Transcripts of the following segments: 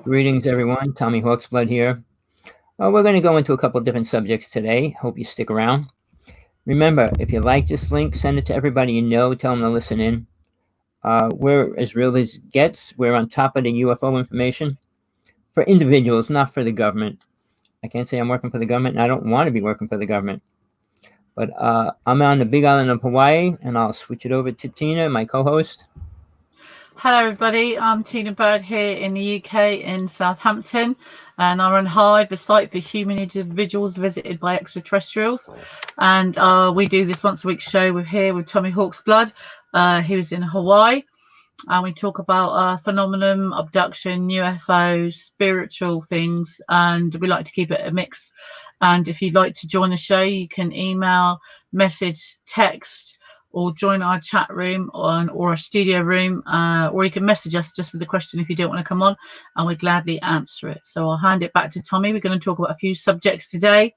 Greetings, everyone. Rev.Hawksblood here. We're going to go into a couple different subjects today. Hope you stick around. Remember, if you like this link, send it to everybody you know. Tell them to listen in. We're as real as it gets. We're on top of the UFO information for individuals, not for the government. I can't say I'm working for the government, and I don't want to be working for the government. But I'm on the big island of Hawaii, and I'll switch it over to Tina, my co-host. Hello everybody, I'm Tina Bird here in the UK in Southampton, and I run Hive, a site for human individuals visited by extraterrestrials, and we do this once a week show with Tommy Hawksblood, who's in Hawaii, and we talk about phenomenon, abduction, UFOs, spiritual things, and we like to keep it a mix. And if you'd like to join the show, you can email, message, text, or join our chat room or a studio room, or you can message us just with the question if you don't want to come on, and we'll gladly answer it. So I'll hand it back to Tommy. We're going to talk about a few subjects today,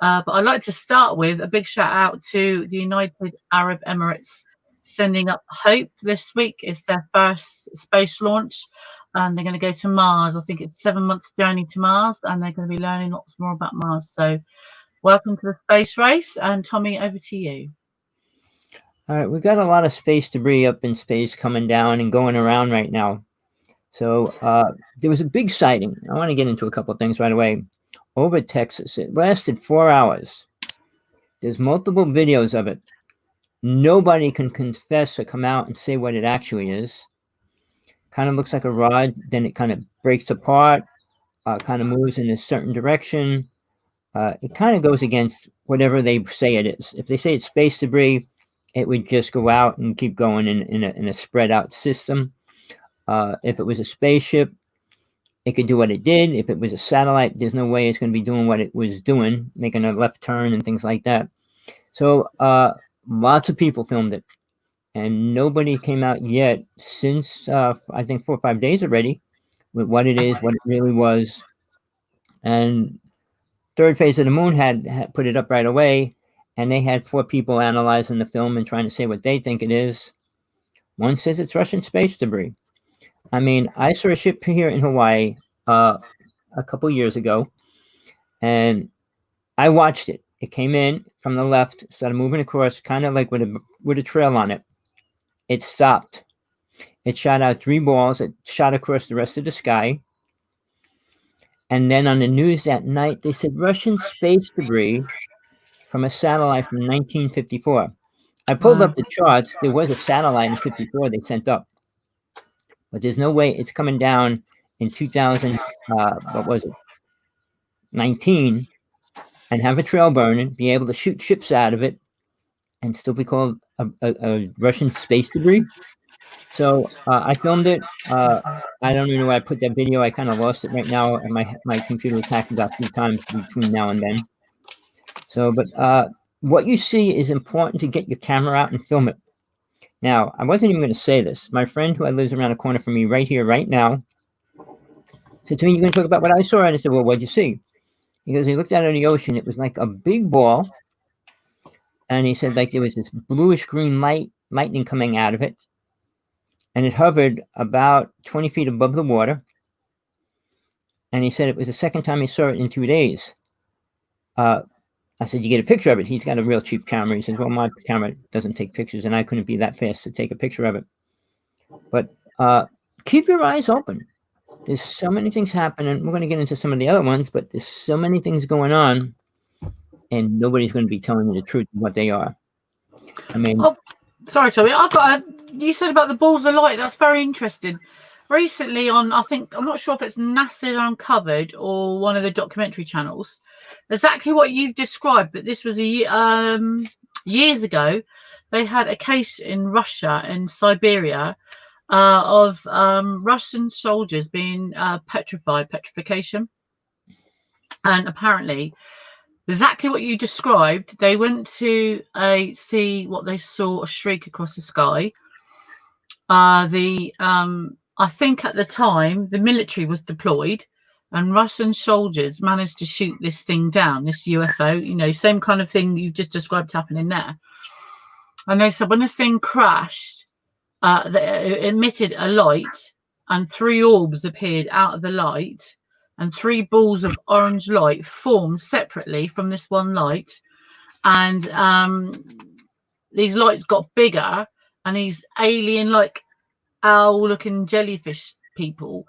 but I'd like to start with a big shout out to the United Arab Emirates, sending up Hope this week. It's their first space launch, and they're going to go to Mars. I think it's 7 months journey to Mars, and they're going to be learning lots more about Mars. So welcome to the space race, and Tommy, over to you. All right, we've got a lot of space debris up in space coming down and going around right now. So there was a big sighting. I want to get into a couple of things right away. Over Texas, it lasted 4 hours. There's multiple videos of it. Nobody can confess or come out and say what it actually is. Kind of looks like a rod, then it kind of breaks apart, kind of moves in a certain direction. It kind of goes against whatever they say it is. If they say it's space debris, it would just go out and keep going in a spread out system. If it was a spaceship, it could do what it did. If it was a satellite, there's no way it's going to be doing what it was doing, making a left turn and things like that. So lots of people filmed it, and nobody came out yet since, I think, 4 or 5 days already with what it is, what it really was. And Third Phase of the Moon had put it up right away, and they had 4 people analyzing the film and trying to say what they think it is. One says it's Russian space debris. I mean, I saw a ship here in Hawaii a couple years ago, and I watched it. It came in from the left, started moving across, kind of like with a trail on it. It stopped. It shot out 3 balls. It shot across the rest of the sky. And then on the news that night, they said Russian space debris from a satellite from 1954. I pulled up the charts. There was a satellite in 54 they sent up. But there's no way it's coming down in 2000, what was it, 19, and have a trail burning, be able to shoot ships out of it, and still be called a Russian space debris. So I filmed it. I don't even know where I put that video. I kind of lost it right now, and my computer was hacked about 3 times between now and then. So, but what you see is important to get your camera out and film it. Now, I wasn't even going to say this. My friend who lives around the corner from me right here, right now, said to me, "You're going to talk about what I saw?" And I said, "Well, what'd you see?" Because he looked out of the ocean. It was like a big ball. And he said like there was this bluish green lightning coming out of it. And it hovered about 20 feet above the water. And he said it was the second time he saw it in 2 days. I said, "You get a picture of it?" He's got a real cheap camera. He said, "Well, my camera doesn't take pictures, and I couldn't be that fast to take a picture of it." But keep your eyes open. There's so many things happening. We're going to get into some of the other ones, but there's so many things going on, and nobody's going to be telling you the truth of what they are. I mean... Oh, sorry, Tommy. You said about the balls of light. That's very interesting. Recently on, I'm not sure if it's NASA Uncovered or one of the documentary channels, exactly what you've described, but this was years ago. They had a case in Russia, in Siberia, of Russian soldiers being petrification. And apparently, exactly what you described, they went to see what they saw, a streak across the sky. I think at the time the military was deployed, and Russian soldiers managed to shoot this thing down, this UFO, same kind of thing you just described happening there. And they said when this thing crashed, it emitted a light and 3 orbs appeared out of the light, and 3 balls of orange light formed separately from this one light, and these lights got bigger, and these alien like owl looking jellyfish people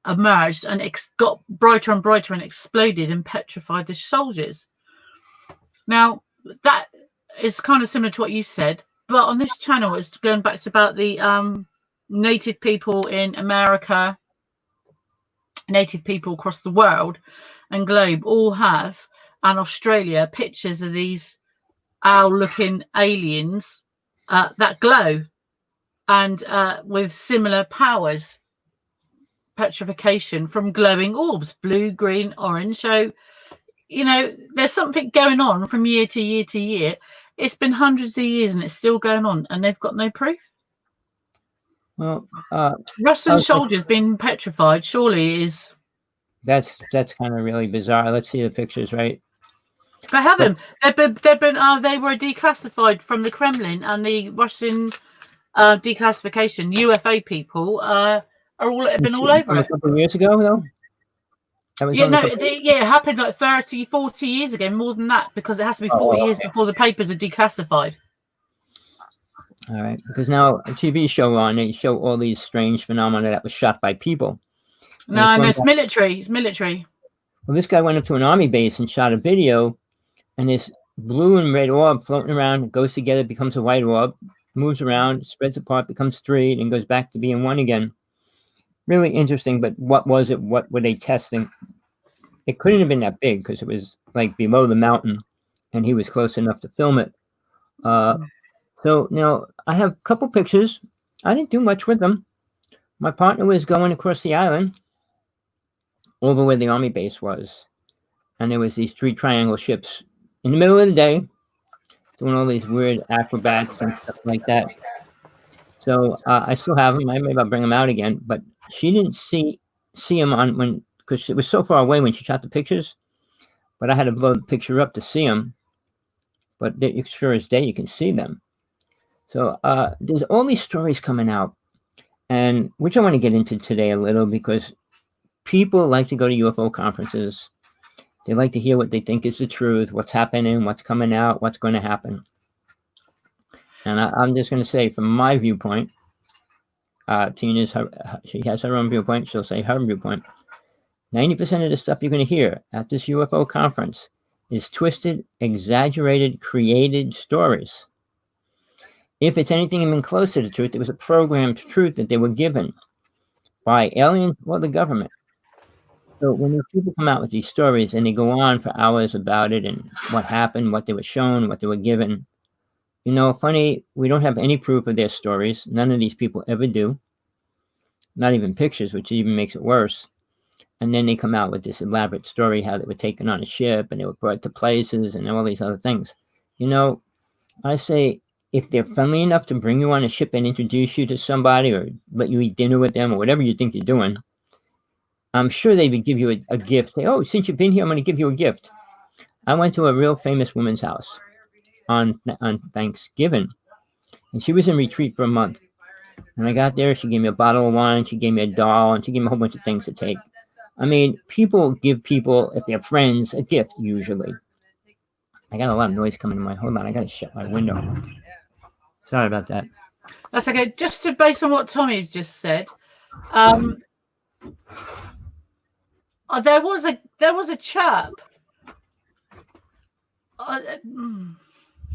emerged and got brighter and brighter and exploded and petrified the soldiers. Now that is kind of similar to what you said, but on this channel it's going back to about the native people in America, native people across the world and globe all have, and Australia, pictures of these owl looking aliens that glow and with similar powers, petrification from glowing orbs, blue, green, orange. So there's something going on from year to year to year. It's been hundreds of years and it's still going on, and they've got no proof. Well, Russian soldiers being petrified surely is that's kind of really bizarre. Let's see the pictures, right? They haven't. They were declassified from the Kremlin and the Russian declassification. UFO people have been all over it. A couple of years ago, though. It happened like 30, 40 years ago, more than that, because it has to be 40 years before the papers are declassified. All right, because now a TV show they show all these strange phenomena that was shot by people. No, it's military. It's military. Well, this guy went up to an army base and shot a video, and this blue and red orb floating around goes together, becomes a white orb, moves around, spreads apart, becomes 3, and goes back to being 1 again. Really interesting, but what was it? What were they testing? It couldn't have been that big because it was like below the mountain, and he was close enough to film it. So now I have a couple pictures. I didn't do much with them. My partner was going across the island over where the army base was, and there was these 3 triangle ships in the middle of the day doing all these weird acrobats and stuff like that. So I still have them. Maybe I'll bring them out again, but she didn't see them because it was so far away when she shot the pictures, but I had to blow the picture up to see them. But sure as day, you can see them. So there's all these stories coming out, and which I want to get into today a little, because people like to go to UFO conferences. They like to hear what they think is the truth, what's happening, what's coming out, what's going to happen. And I'm just going to say, from my viewpoint, she has her own viewpoint. She'll say her viewpoint. 90% of the stuff you're going to hear at this UFO conference is twisted, exaggerated, created stories. If it's anything even close to the truth, it was a programmed truth that they were given by aliens or the government. So when these people come out with these stories and they go on for hours about it and what happened, what they were shown, what they were given, funny, we don't have any proof of their stories. None of these people ever do. Not even pictures, which even makes it worse. And then they come out with this elaborate story, how they were taken on a ship and they were brought to places and all these other things. I say, if they're friendly enough to bring you on a ship and introduce you to somebody or let you eat dinner with them or whatever you think you're doing, I'm sure they would give you a gift. Say, oh, since you've been here, I'm going to give you a gift. I went to a real famous woman's house on Thanksgiving, and she was in retreat for a month. When I got there, she gave me a bottle of wine, she gave me a doll, and she gave me a whole bunch of things to take. I mean, people give people, if they're friends, a gift usually. I got a lot of noise coming in my. Hold on, I got to shut my window. Sorry about that. That's okay. Just to based on what Tommy just said, there was a chap.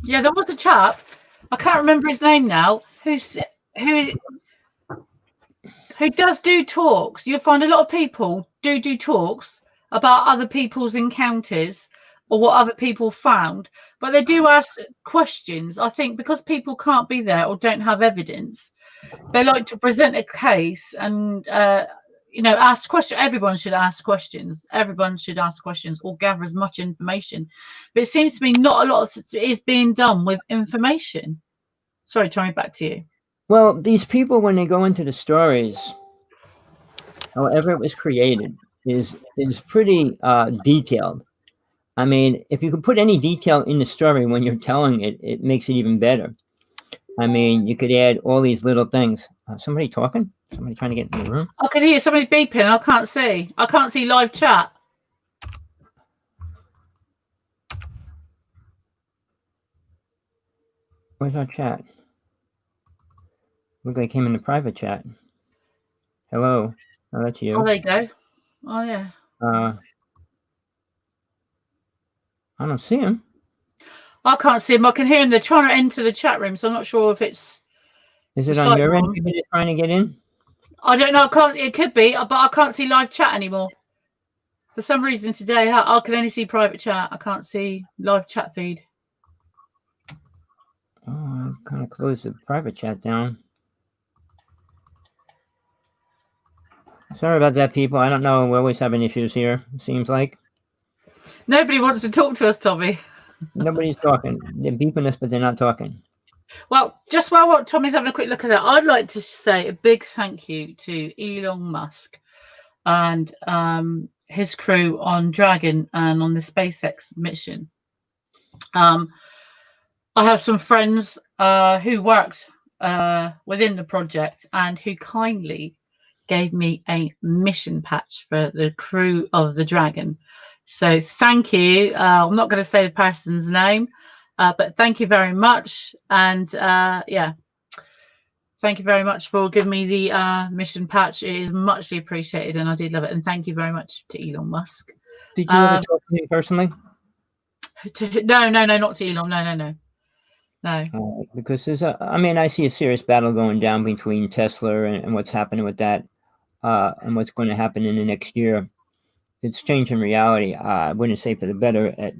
There was a chap. I can't remember his name now. Who does do talks. You'll find a lot of people do talks about other people's encounters or what other people found, but they do ask questions. I think because people can't be there or don't have evidence, they like to present a case and ask questions. Everyone should ask questions. Everyone should ask questions or gather as much information. But it seems to me not a lot is being done with information. Sorry, Tommy, back to you. Well, these people, when they go into the stories, however it was created, is pretty detailed. I mean, if you could put any detail in the story when you're telling it, it makes it even better. I mean, you could add all these little things. Somebody talking? Somebody trying to get in the room? I can hear somebody beeping. I can't see. I can't see live chat. Where's our chat? Look like I came in the private chat. Hello. Oh, that's you. Oh, there you go. Oh, yeah. I don't see him. I can't see him. I can hear him. They're trying to enter the chat room, so I'm not sure if it's. Is it on your end? People just trying to get in? I don't know. I can't. It could be, but I can't see live chat anymore. For some reason today, I can only see private chat. I can't see live chat feed. Oh, I kind of closed the private chat down. Sorry about that, people. I don't know. We're always having issues here, it seems like. Nobody wants to talk to us, Tommy. Nobody's talking. They're beeping us, but they're not talking. Well, just while Tommy's having a quick look at that, I'd like to say a big thank you to Elon Musk and his crew on Dragon and on the SpaceX mission. I have some friends who worked within the project and who kindly gave me a mission patch for the crew of the Dragon. So thank you. I'm not going to say the person's name, but thank you very much. And yeah, thank you very much for giving me the mission patch. It is muchly appreciated, and I did love it. And thank you very much to Elon Musk. Did you ever talk to him personally? No, not to Elon. No. Because there's I see a serious battle going down between Tesla and what's happening with that, and what's going to happen in the next year. It's changing reality. I wouldn't say for the better.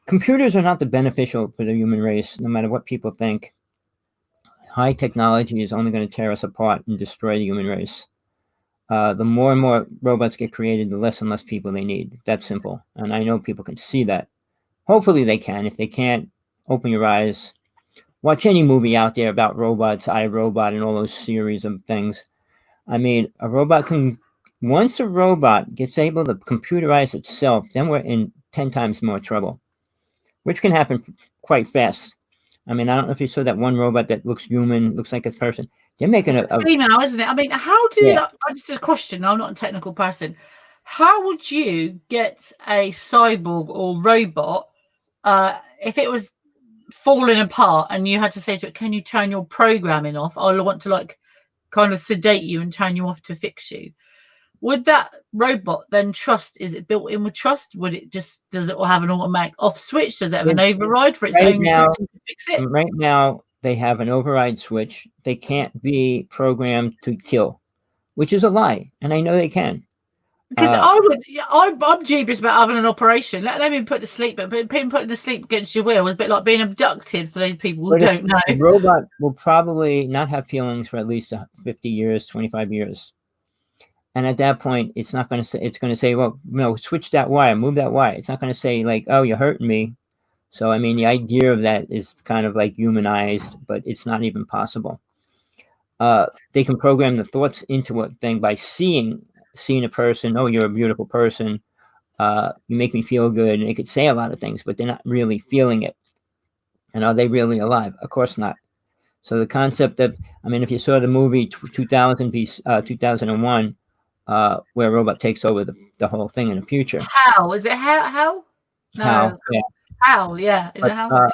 Computers are not the beneficial for the human race, no matter what people think. High technology is only going to tear us apart and destroy the human race. The more and more robots get created, the less and less people they need. That's simple. And I know people can see that. Hopefully they can. If they can't, open your eyes. Watch any movie out there about robots, iRobot, and all those series of things. I mean, once a robot gets able to computerize itself, then we're in 10 times more trouble, which can happen quite fast. I mean, I don't know if you saw that one robot that looks human, looks like a person. They're making a female, isn't it? I mean, how do you? Just a question. I'm not a technical person. How would you get a cyborg or robot if it was falling apart and you had to say to it, "Can you turn your programming off? I want to kind of sedate you and turn you off to fix you." Would that robot then trust? Is it built in with trust? Does it have an automatic off switch? Does it have an override for its own to fix it? Right now, they have an override switch. They can't be programmed to kill, which is a lie, and I know they can. Because I'm dubious about having an operation. Let me put to sleep, but being put to sleep against your will is a bit like being abducted for those people who don't know. The robot will probably not have feelings for at least 50 years, 25 years. And at that point, it's not going to say, it's going to say, well, no, switch that wire, move that wire. It's not going to say like, oh, you're hurting me. So, I mean, the idea of that is kind of like humanized, but it's not even possible. They can program the thoughts into a thing by seeing a person. Oh, you're a beautiful person. You make me feel good. And they could say a lot of things, but they're not really feeling it. And are they really alive? Of course not. So the concept of, I mean, if you saw the movie 2001, where a robot takes over the whole thing in the future. How? Is it how? No. How? Yeah. How? Yeah. Is it how?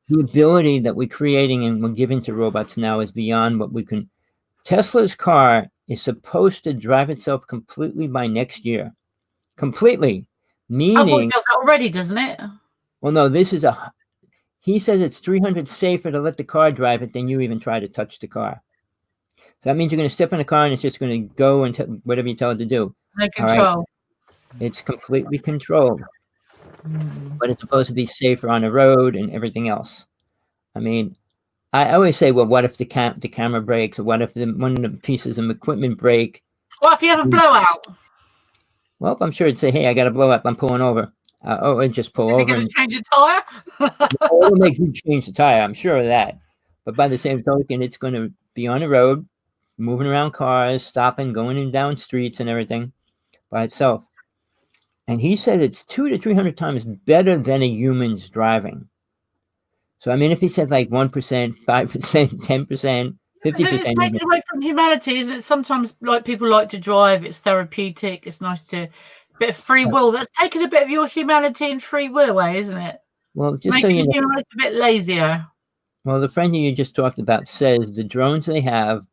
The ability that we're creating and we're giving to robots now is beyond what we can. Tesla's car is supposed to drive itself completely by next year. Completely. Meaning. It does that already, doesn't it? Well, no, he says it's 300 safer to let the car drive it than you even try to touch the car. So that means you're going to step in the car and it's just going to go and whatever you tell it to do. No control. Right? It's completely controlled. But it's supposed to be safer on the road and everything else. I mean, I always say, well, what if the camera breaks, or what if one of the pieces of equipment break? What if you have a blowout? Well, I'm sure it'd say, hey, I got a blow up, I'm pulling over. And just pull over. And change your tire? It'll make you change the tire, I'm sure of that. But by the same token, it's going to be on the road, moving around cars, stopping, going in down streets and everything by itself. And he said it's 200 to 300 times better than a human's driving. So, I mean, if he said like 1%, 5%, 10%, Then it's 50%. taken away from humanity, isn't it? Sometimes, like, people like to drive. It's therapeutic. It's nice to bit of free will. That's taken a bit of your humanity and free will away, isn't it? Well, just so Making you know, humans a bit lazier. well, the friend you just talked about says the drones they have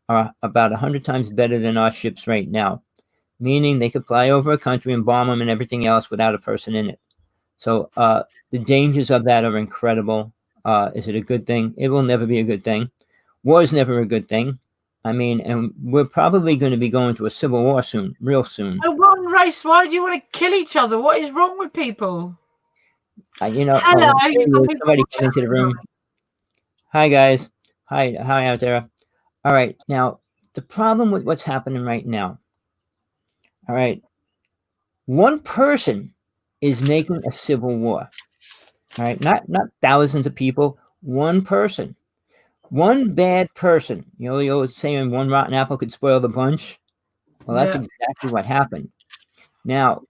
are about 100 times better than our ships right now, meaning they could fly over a country and bomb them and everything else without a person in it. So the dangers of that are incredible. Is it a good thing? It will never be a good thing. War is never a good thing. I mean, and we're probably going to be going to a civil war soon, real soon. One race. Why do you want to kill each other? What is wrong with people? You know, Hello, you've got people somebody come into the room. Hi, guys. Hi out there. All right. Now, the problem with what's happening right now, all right, one person is making a civil war. All right, not thousands of people, one person. One bad person. You know, the old saying, one rotten apple could spoil the bunch. Well, that's exactly what happened. Now,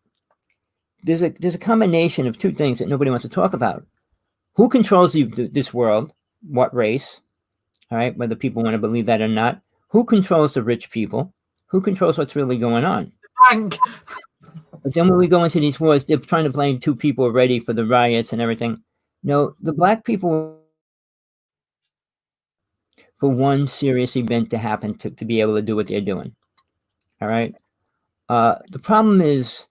there's a combination of two things that nobody wants to talk about. Who controls this world? What race? All right, whether people want to believe that or not. Who controls the rich people? Who controls what's really going on? Bank. But then when we go into these wars, they're trying to blame two people already for the riots and everything. No, the black people for one serious event to happen to be able to do what they're doing. All right. The problem is,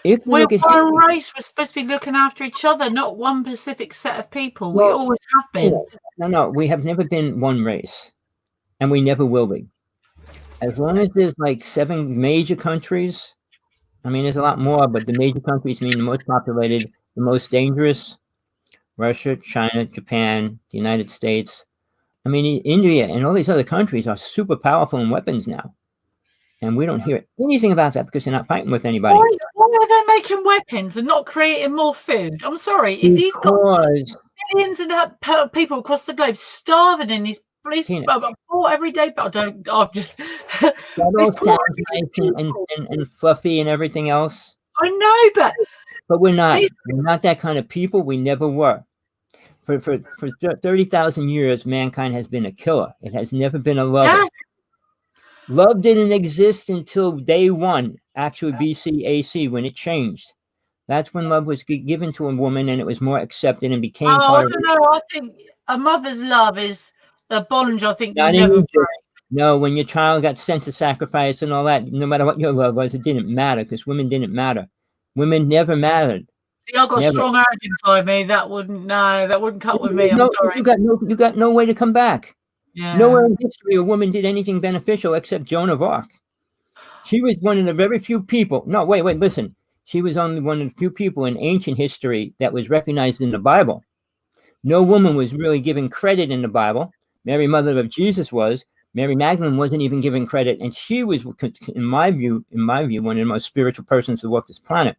if you We're look at one race. We're supposed to be looking after each other, not one specific set of people. We always have been. No, we have never been one race, and we never will be. As long as there's like 7 major countries, I mean, there's a lot more, but the major countries mean the most populated, the most dangerous: Russia, China, Japan, the United States. I mean, India and all these other countries are super powerful in weapons now. And we don't hear anything about that because they're not fighting with anybody. Why are they making weapons and not creating more food? I'm sorry. If you've got millions of people across the globe starving in these police poor every day, but I've just that all sounds nice and fluffy and everything else. I know, but we're not. We're not that kind of people. We never were. For 30,000 years, mankind has been a killer. It has never been a lover. Yeah. Love didn't exist until day one, actually BC AC, when it changed. That's when love was given to a woman, and it was more accepted and became part of it. I don't know. I think a mother's love is a bond. I think not never. No, when your child got sent to sacrifice and all that, no matter what your love was, it didn't matter because women didn't matter. Women never mattered. See, I've got a strong urge inside me. That wouldn't cut with me. I'm sorry. You got no way to come back. Yeah. Nowhere in history a woman did anything beneficial except Joan of Arc. She was one of the very few people. No, wait, listen. She was only one of the few people in ancient history that was recognized in the Bible. No woman was really given credit in the Bible. Mary, mother of Jesus, was. Mary Magdalene wasn't even given credit, and she was, in my view, one of the most spiritual persons to walk this planet.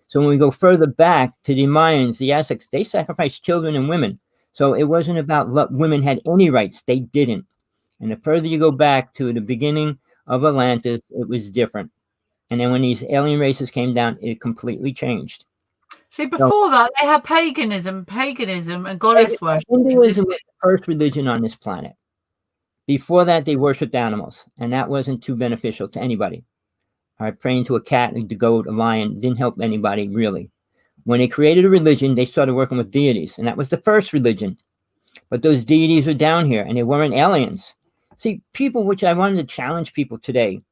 So when we go further back to the Mayans, the Aztecs, they sacrificed children and women. So it wasn't about women had any rights. They didn't. And the further you go back to the beginning of Atlantis, it was different. And then when these alien races came down, it completely changed. See, before that, they had paganism and goddess worship. Hinduism was the first religion on this planet. Before that, they worshipped animals, and that wasn't too beneficial to anybody. All right, praying to a cat, a goat, a lion didn't help anybody, really. When they created a religion, they started working with deities, and that was the first religion. But those deities are down here, and they weren't aliens. See, people, which I wanted to challenge people today,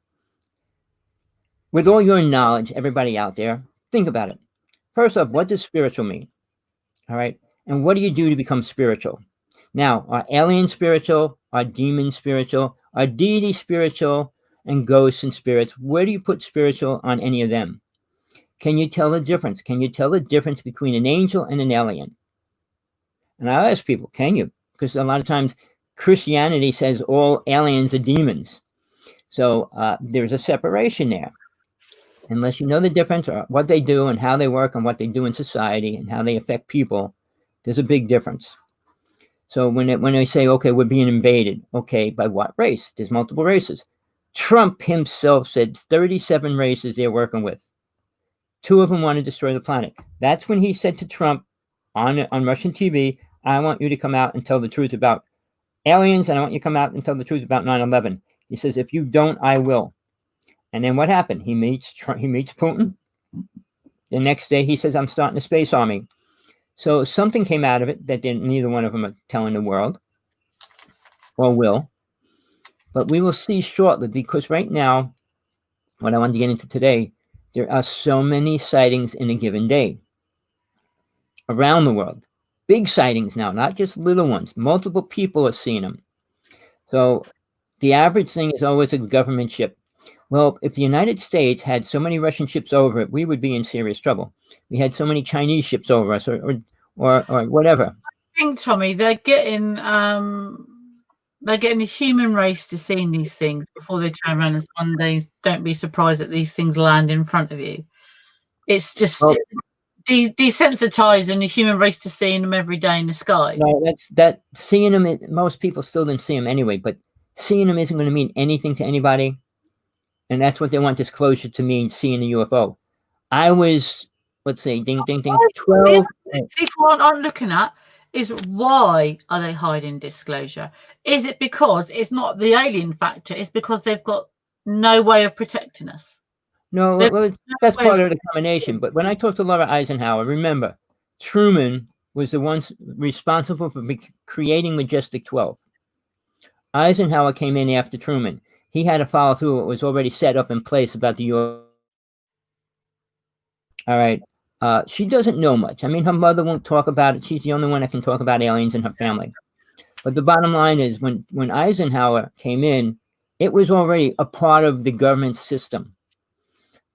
with all your knowledge, everybody out there, think about it. First off, what does spiritual mean? All right, and what do you do to become spiritual? Now, are aliens spiritual? Are demons spiritual? Are deities spiritual? And ghosts and spirits? Where do you put spiritual on any of them? Can you tell the difference? Can you tell the difference between an angel and an alien? And I ask people, can you? Because a lot of times Christianity says all aliens are demons. So there's a separation there. Unless you know the difference or what they do and how they work and what they do in society and how they affect people, there's a big difference. So when they say, okay, we're being invaded, okay, by what race? There's multiple races. Trump himself said 37 races they're working with. 2 of them want to destroy the planet. That's when he said to Trump on Russian TV, I want you to come out and tell the truth about aliens, and I want you to come out and tell the truth about 9/11. He says, if you don't, I will. And then what happened? He meets Putin. The next day, he says, I'm starting a space army. So something came out of it that neither one of them are telling the world or will. But we will see shortly, because right now, what I wanted to get into today, there are so many sightings in a given day around the world. Big sightings now, not just little ones. Multiple people are seeing them. So the average thing is always a government ship. Well, if the United States had so many Russian ships over it, we would be in serious trouble. We had so many Chinese ships over us, or whatever. I think, Tommy, they're getting the human race to seeing these things before they turn around and one day don't be surprised that these things land in front of you. It's just desensitizing the human race to seeing them every day in the sky. No, that seeing them. Most people still didn't see them anyway, but seeing them isn't going to mean anything to anybody, and that's what they want disclosure to mean. Seeing the UFO. I was, let's say, ding, ding, ding, 12. People aren't looking at is why are they hiding disclosure? Is it because it's not the alien factor? It's because they've got no way of protecting us. No, that's part of the combination. But when I talked to Laura Eisenhower, remember, Truman was the one responsible for creating Majestic 12. Eisenhower came in after Truman. He had to follow through what was already set up in place about the UFO. All right. She doesn't know much. I mean, her mother won't talk about it. She's the only one that can talk about aliens in her family. But the bottom line is, when Eisenhower came in, it was already a part of the government system.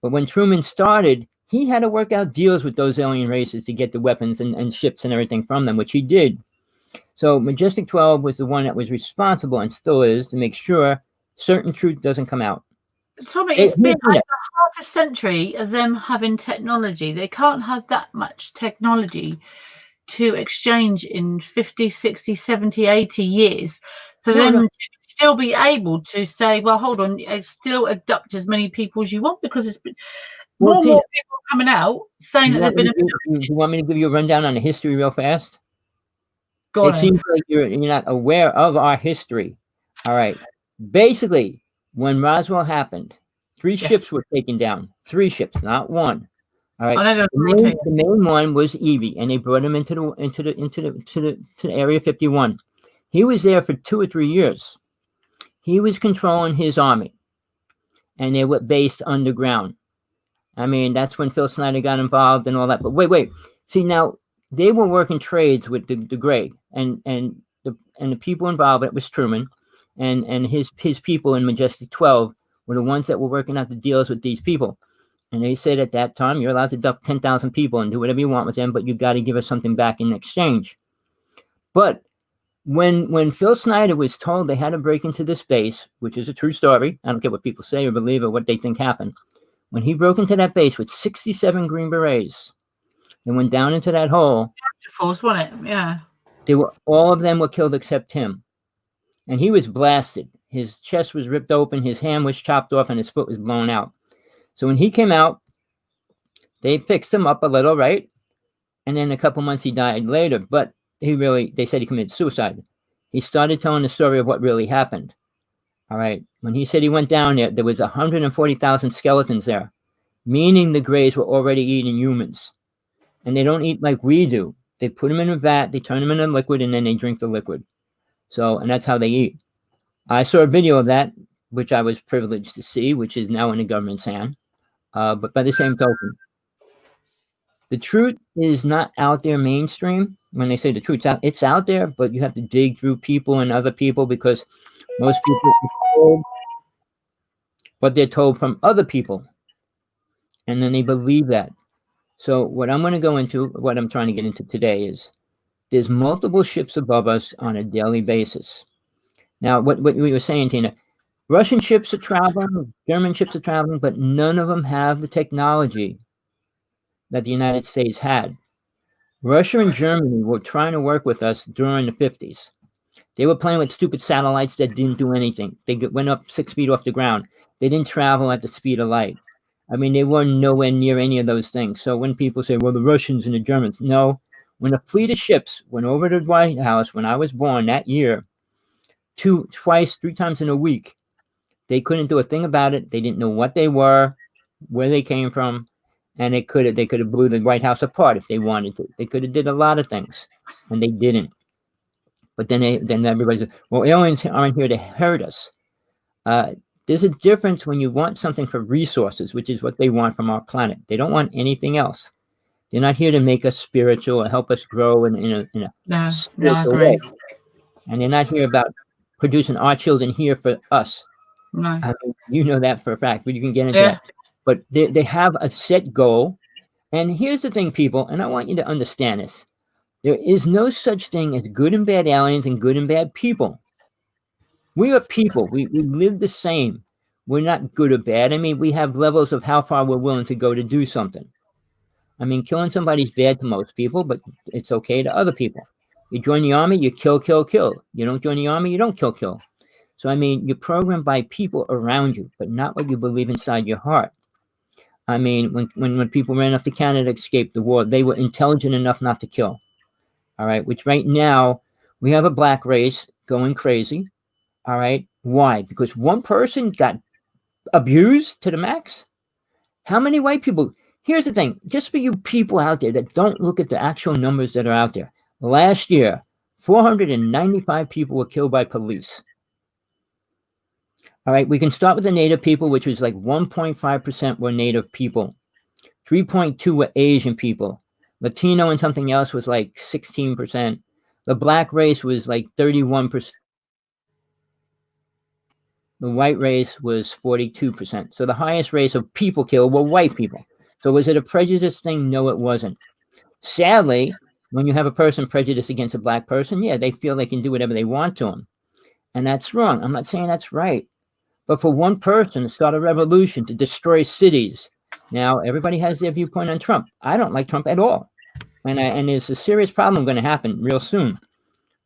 But when Truman started, he had to work out deals with those alien races to get the weapons and ships and everything from them, which he did. So Majestic 12 was the one that was responsible, and still is, to make sure certain truth doesn't come out. Tommy, it's been over half a century of them having technology. They can't have that much technology to exchange in 50, 60, 70, 80 years for them to still be able to say, well, hold on, still abduct as many people as you want, because it's more and more people coming out saying that they've been abducted. You want me to give you a rundown on the history real fast? It seems like you're not aware of our history. All right. Basically, when Roswell happened, 3 ships were taken down. 3 ships, not one. All right. The main one was Evie, and they brought him into the Area 51. He was there for 2 or 3 years. He was controlling his army, and they were based underground. I mean, that's when Phil Snyder got involved and all that. But wait. See, now they were working trades with the Gray, and the people involved. It was Truman, and his people in Majestic 12 were the ones that were working out the deals with these people. And they said at that time, you're allowed to duck 10,000 people and do whatever you want with them, but you got to give us something back in exchange. But when Phil Snyder was told they had to break into this base, which is a true story, I don't care what people say or believe or what they think happened. When he broke into that base with 67 Green Berets, they went down into that hole. Force, wasn't it? Yeah. All of them were killed except him. And he was blasted. His chest was ripped open, his hand was chopped off, and his foot was blown out. So when he came out, they fixed him up a little, right? And then a couple months he died later. But they said he committed suicide. He started telling the story of what really happened. All right. When he said he went down there was 140,000 skeletons there, meaning the Greys were already eating humans. And they don't eat like we do. They put them in a vat, they turn them into liquid, and then they drink the liquid. So, and that's how they eat. I saw a video of that, which I was privileged to see, which is now in the government's hand. But by the same token, the truth is not out there mainstream. When they say the truth's out, it's out there, but you have to dig through people and other people, because most people are told what they're told from other people. And then they believe that. So what I'm going to go into, what I'm trying to get into today, is there's multiple ships above us on a daily basis. Now, what we were saying, Tina, Russian ships are traveling, German ships are traveling, but none of them have the technology that the United States had. Russia and Germany were trying to work with us during the 50s. They were playing with stupid satellites that didn't do anything. They went up 6 feet off the ground. They didn't travel at the speed of light. I mean, they were nowhere near any of those things. So when people say, well, the Russians and the Germans, no. When a fleet of ships went over to the White House when I was born that year, twice, 3 times in a week. They couldn't do a thing about it. They didn't know what they were, where they came from, and they could have blew the White House apart if they wanted to. They could have did a lot of things, and they didn't. But then everybody said, well, aliens aren't here to hurt us. There's a difference when you want something for resources, which is what they want from our planet. They don't want anything else. They're not here to make us spiritual or help us grow in a spiritual way. And they're not here about producing our children here for us. No. I mean, you know that for a fact, but you can get into that. But they have a set goal. And here's the thing, people, and I want you to understand this. There is no such thing as good and bad aliens and good and bad people. We are people. We live the same. We're not good or bad. I mean, we have levels of how far we're willing to go to do something. I mean, killing somebody's bad to most people, but it's okay to other people. You join the army, you kill, kill, kill. You don't join the army, you don't kill, kill. So, I mean, you're programmed by people around you, but not what you believe inside your heart. I mean, when people ran up to Canada, escaped the war, they were intelligent enough not to kill. All right, which right now, we have a black race going crazy. All right, why? Because one person got abused to the max? How many white people? Here's the thing, just for you people out there that don't look at the actual numbers that are out there. Last year, 495 people were killed by police. All right, we can start with the Native people, which was like 1.5% were Native people. 3.2 were Asian people. Latino and something else was like 16%. The black race was like 31%. The white race was 42%. So the highest race of people killed were white people. So was it a prejudice thing? No, it wasn't. Sadly, when you have a person prejudiced against a black person, yeah, they feel they can do whatever they want to them. And that's wrong. I'm not saying that's right. But for one person to start a revolution, to destroy cities. Now, everybody has their viewpoint on Trump. I don't like Trump at all. And there's a serious problem going to happen real soon.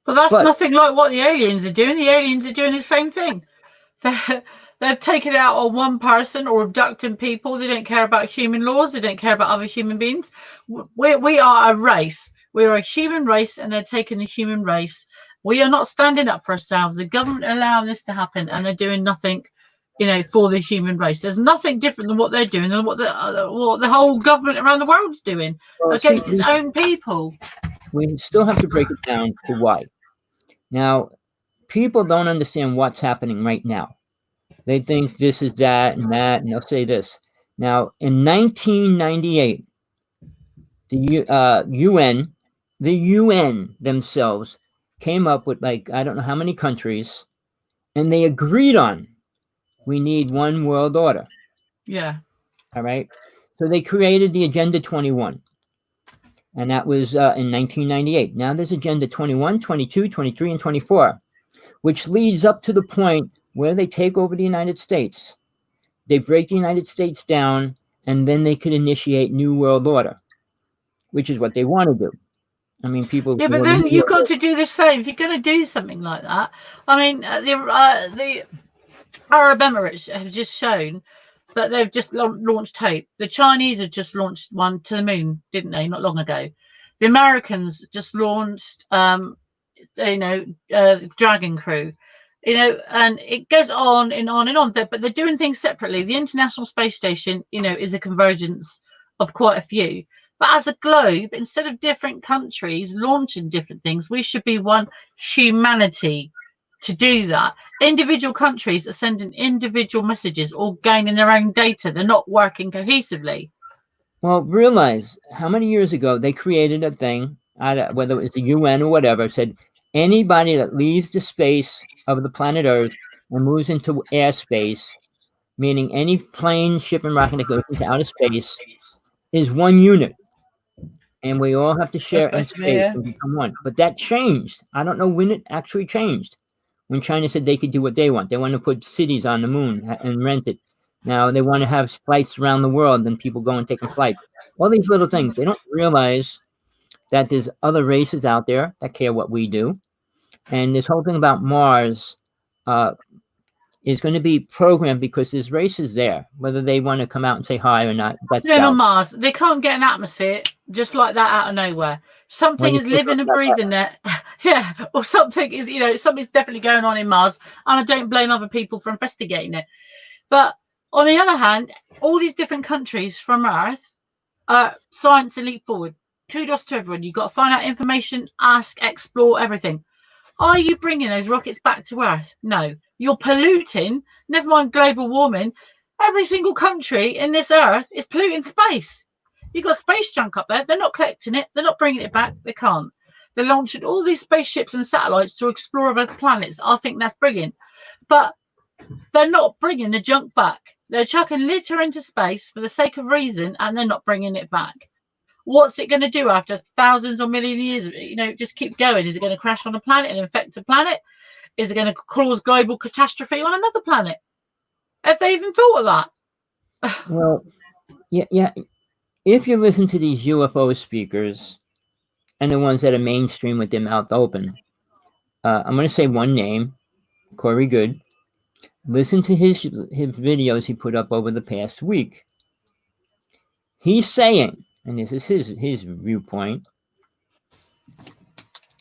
But that's nothing like what the aliens are doing. The aliens are doing the same thing. They're taking it out on one person or abducting people. They don't care about human laws. They don't care about other human beings. We are a race. We are a human race, and they're taking the human race. We are not standing up for ourselves. The government allowing this to happen, and they're doing nothing, for the human race. There's nothing different than what they're doing than what the whole government around the world's doing against its own people. We still have to break it down to why. Now, people don't understand what's happening right now. They think this is that, and they'll say this. Now, in 1998, the UN themselves came up with I don't know how many countries, and they agreed on we need one world order. Yeah. All right. So they created the Agenda 21. And that was in 1998. Now there's Agenda 21, 22, 23, and 24, which leads up to the point where they take over the United States. They break the United States down, and then they could initiate New World Order, which is what they want to do. I mean, people. Yeah, but then you've got to do the same. If you're going to do something like that, I mean, the Arab Emirates have just shown that they've just launched hope. The Chinese have just launched one to the moon, didn't they, not long ago? The Americans just launched, Dragon Crew, and it goes on and on and on. But they're doing things separately. The International Space Station, is a convergence of quite a few. But as a globe, instead of different countries launching different things, we should be one humanity to do that. Individual countries are sending individual messages or gaining their own data. They're not working cohesively. Well, realize how many years ago they created a thing, whether it was the UN or whatever, said anybody that leaves the space of the planet Earth and moves into airspace, meaning any plane, ship, and rocket that goes into outer space, is one unit. And we all have to share in space and become one. But that changed. I don't know when it actually changed. When China said they could do what they want. They want to put cities on the moon and rent it. Now they want to have flights around the world and people go and take a flight. All these little things. They don't realize that there's other races out there that care what we do. And this whole thing about Mars is going to be programmed because there's races there. Whether they want to come out and say hi or not. They're on Mars. They can't get an atmosphere just like that out of nowhere. Well, Something you is can't talk living and about that. breathing there. Yeah, or something is, something's definitely going on in Mars, and I don't blame other people for investigating it. But on the other hand, all these different countries from Earth, science elite forward. Kudos to everyone. You've got to find out information, ask, explore everything. Are you bringing those rockets back to Earth? No. You're polluting, never mind global warming. Every single country in this Earth is polluting space. You've got space junk up there. They're not collecting it. They're not bringing it back. They can't. They're launching all these spaceships and satellites to explore other planets. I think that's brilliant. But they're not bringing the junk back. They're chucking litter into space for the sake of reason, and they're not bringing it back. What's it going to do after thousands or million years? Just keep going. Is it going to crash on a planet and infect a planet? Is it going to cause global catastrophe on another planet? Have they even thought of that? Well, yeah. If you listen to these UFO speakers and the ones that are mainstream with their mouth open, I'm going to say one name, Corey Good. Listen to his videos he put up over the past week. He's saying, and this is his viewpoint,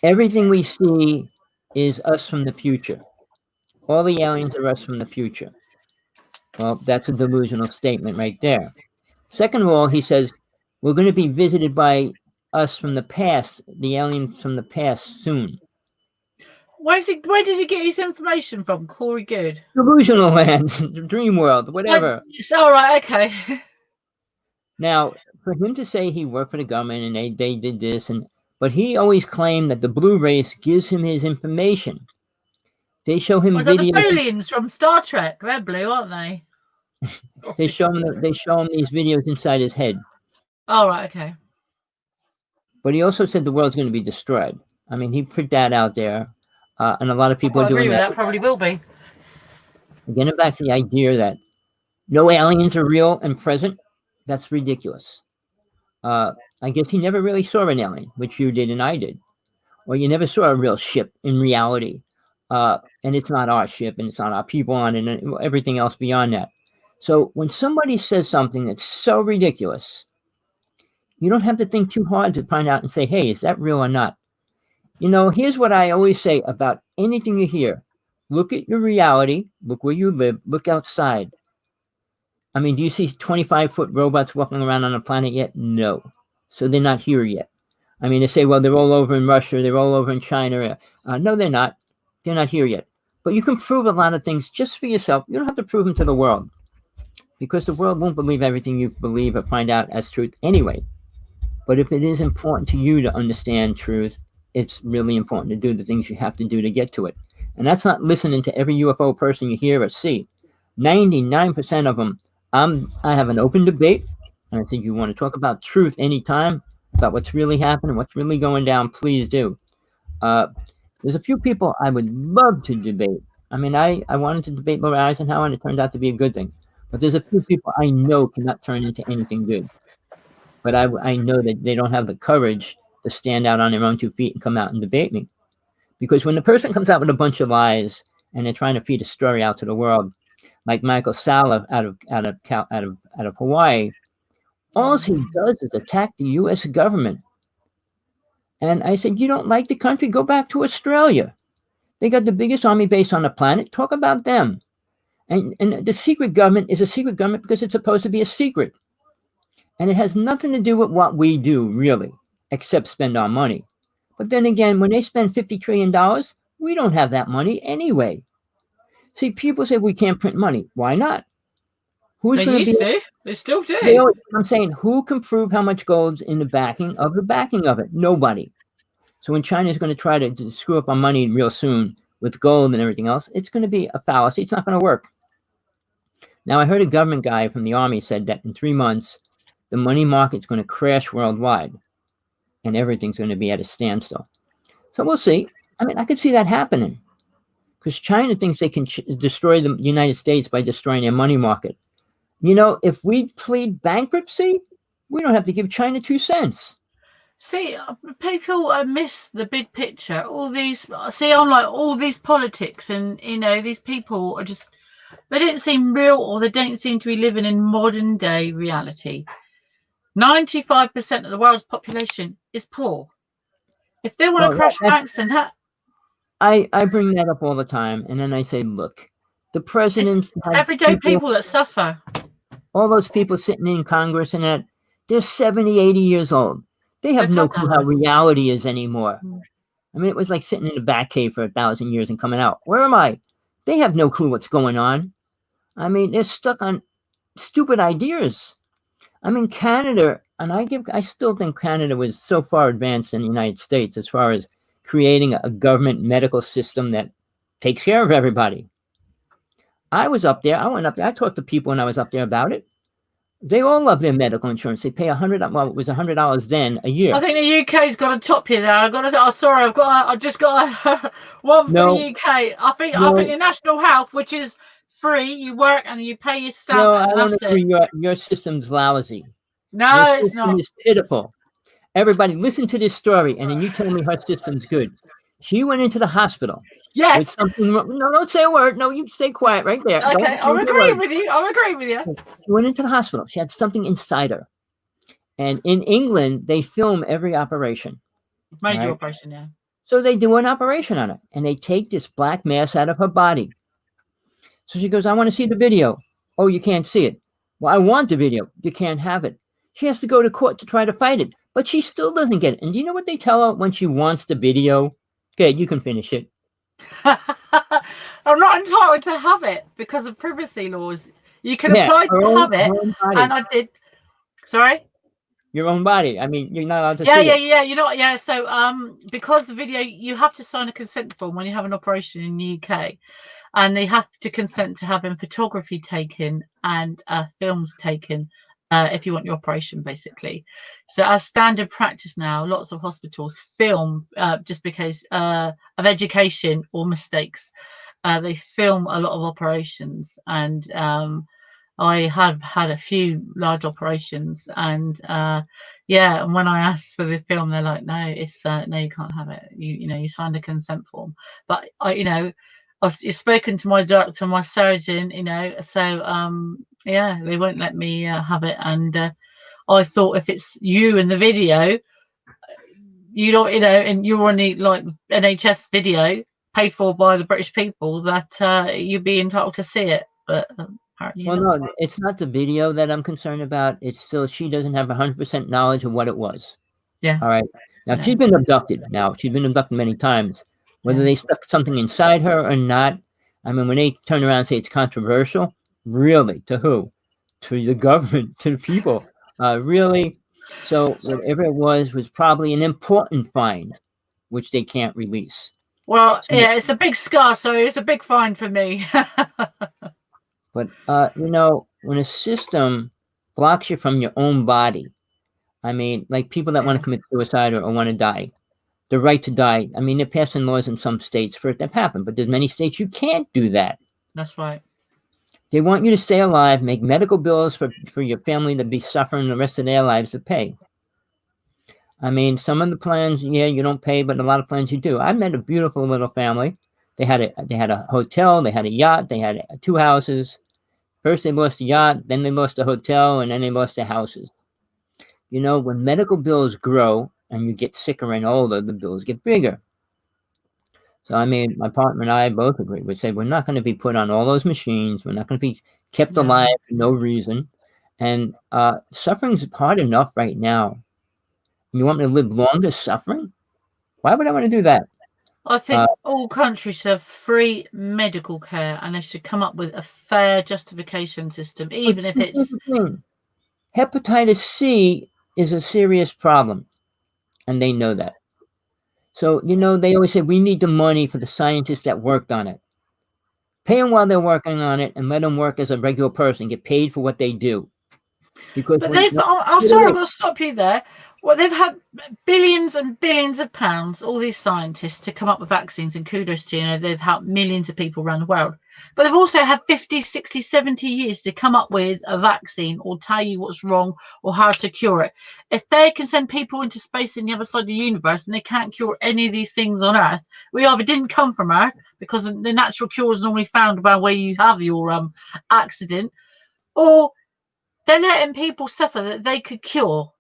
everything we see is us from the future. All the aliens are us from the future. Well, that's a delusional statement right there. Second of all, he says we're going to be visited by us from the past, the aliens from the past soon. Where does he get his information from? Corey Good. Delusional land, dream world, whatever. It's all right. Okay. Now, for him to say he worked for the government and they did this, but he always claimed that the blue race gives him his information. They show him Was that the videos. aliens from Star Trek? They're blue, aren't they? They show him these videos inside his head. All right. Okay. But he also said the world's going to be destroyed. I mean, he put that out there, and a lot of people are doing that. Probably will be. Getting back to the idea that no aliens are real and present, that's ridiculous. I guess he never really saw an alien, which you did and I did. Or you never saw a real ship in reality. And it's not our ship, and it's not our people on it, and everything else beyond that. So when somebody says something that's so ridiculous, you don't have to think too hard to find out and say, hey, is that real or not? Here's what I always say about anything you hear. Look at your reality. Look where you live. Look outside. I mean, do you see 25-foot robots walking around on the planet yet? No. So they're not here yet. I mean, they say, well, they're all over in Russia. They're all over in China. No, they're not. They're not here yet. But you can prove a lot of things just for yourself. You don't have to prove them to the world, because the world won't believe everything you believe or find out as truth anyway. But if it is important to you to understand truth, it's really important to do the things you have to do to get to it. And that's not listening to every UFO person you hear or see. 99% of them, I have an open debate, and I think you want to talk about truth anytime, about what's really happening, what's really going down, please do. There's a few people I would love to debate. I mean, I wanted to debate Laura Eisenhower, and it turned out to be a good thing. But there's a few people I know cannot turn into anything good. But I know that they don't have the courage to stand out on their own 2 feet and come out and debate me. Because when the person comes out with a bunch of lies and they're trying to feed a story out to the world, like Michael Sala out of Hawaii, all he does is attack the U.S. government. And I said, you don't like the country? Go back to Australia. They got the biggest army base on the planet. Talk about them. And the secret government is a secret government because it's supposed to be a secret. And it has nothing to do with what we do, really, except spend our money. But then again, when they spend $50 trillion, we don't have that money anyway. See, people say we can't print money. Why not? Who's going to be? They still do. I'm saying, who can prove how much gold's in the backing of it? Nobody. So when China is going to try to screw up our money real soon with gold and everything else, it's going to be a fallacy. It's not going to work. Now, I heard a government guy from the Army said that in 3 months, the money market's going to crash worldwide and everything's going to be at a standstill. So we'll see. I mean, I could see that happening because China thinks they can destroy the United States by destroying their money market. If we plead bankruptcy, we don't have to give China 2 cents. See, people miss the big picture. All these politics, and these people are just, they don't seem real, or they don't seem to be living in modern day reality. 95% of the world's population is poor. If they want Well, to crash an that's accident, I bring that up all the time, and then I say, look, the it's presidents have everyday people, people that suffer. all those people sitting in Congress and that, they're 70, 80 years old. They have They've no had their clue how life. reality is anymore. Mm. I mean, it was like sitting in a bat cave for 1,000 years and coming out. Where am I? They have no clue what's going on. I mean, they're stuck on stupid ideas. I mean, Canada, and I still think Canada was so far advanced in the United States as far as creating a government medical system that takes care of everybody. I was up there. I went up there. I talked to people when I was up there about it. They all love their medical insurance. They pay well, it was $100 then a I year. think the UK's got a top here there. I've got to. Oh, sorry, I've just got a, one for the No, UK. I think no, the national health, which is free, you work and you pay your stamp, no, I and don't that's it. agree. Your system's lousy. Your No, it's system not. is pitiful. Everybody, listen to this story, and then you tell me her system's good. She went into the hospital with Yes. something. No, don't say a word. No, you stay quiet right there. Okay, Don't I'm say a agreeing word. with you. I'm agreeing with you. She went into the hospital. She had something inside her. And in England, they film every operation. All Major right. operation, yeah. So they do an operation on it, and they take this black mass out of her body. So she goes, I want to see the video. Oh, you can't see it. Well, I want the video. You can't have it. She has to go to court to try to fight it, but she still doesn't get it. And do you know what they tell her when she wants the video? Okay, you can finish it. I'm not entitled to have it because of privacy laws. You can Yeah, apply to have her it, own and body, I did. Sorry. your own body. I mean, you're not allowed to Yeah, see yeah, it. yeah. You know what? Yeah. So, because the video, you have to sign a consent form when you have an operation in the UK, and they have to consent to having photography taken and films taken if you want your operation, basically. So, as standard practice now, lots of hospitals film just because of education or mistakes. They film a lot of operations, and I have had a few large operations, and yeah, and when I asked for this film, they're like, no, it's no, you can't have it. You know, you signed a consent form. But I've spoken to my doctor, my surgeon, so yeah, they won't let me have it. And I thought if it's you in the video, you don't, and you're on the like NHS video paid for by the British people, that you'd be entitled to see it. But apparently you're Well, not. no, it's not the video that I'm concerned about. It's still she doesn't have 100% knowledge of what it was. Yeah, All right. Now yeah, she's been abducted. Now she's been abducted many times. Whether yeah. they stuck something inside her or not, I mean, when they turn around and say it's controversial, really, to who? To the government, to the people, really. So whatever it was probably an important find, which they can't release. Well, So, yeah, it's a big scar, so it's a big find for me. but when a system blocks you from your own body, I mean, like people that want Yeah, to commit suicide or want to die, the right to die. I mean, they're passing laws in some states for it to happen, but there's many states you can't do that. that's right. They want you to stay alive, make medical bills for your family to be suffering the rest of their lives to pay. I mean, some of the plans, yeah, you don't pay, but a lot of plans you do. I met a beautiful little family. They had a hotel, they had a yacht, they had two houses. First they lost the yacht, then they lost the hotel, and then they lost their houses. When medical bills grow and you get sicker and older, the bills get bigger. So, I mean, my partner and I both agree. We say we're not going to be put on all those machines. We're not going to be kept No, alive for no reason. And suffering's hard enough right now. You want me to live longer suffering? Why would I want to do that? I Uh, think all countries should have free medical care, and they should come up with a fair justification system, but even if see, here's it's. the thing. Hepatitis C is a serious problem, and they know that. So, they always say we need the money for the scientists that worked on it. Pay them while they're working on it and let them work as a regular person, get paid for what they do. Because But when they've. no, I'm wait, sorry, I'm wait, going to stop you there. Well, they've had billions and billions of pounds, all these scientists, to come up with vaccines, and kudos to they've helped millions of people around the world. But they've also had 50, 60, 70 years to come up with a vaccine or tell you what's wrong or how to cure it. If they can send people into space in the other side of the universe and they can't cure any of these things on Earth, we either didn't come from Earth because the natural cure is normally found by where you have your accident, or they're letting people suffer that they could cure.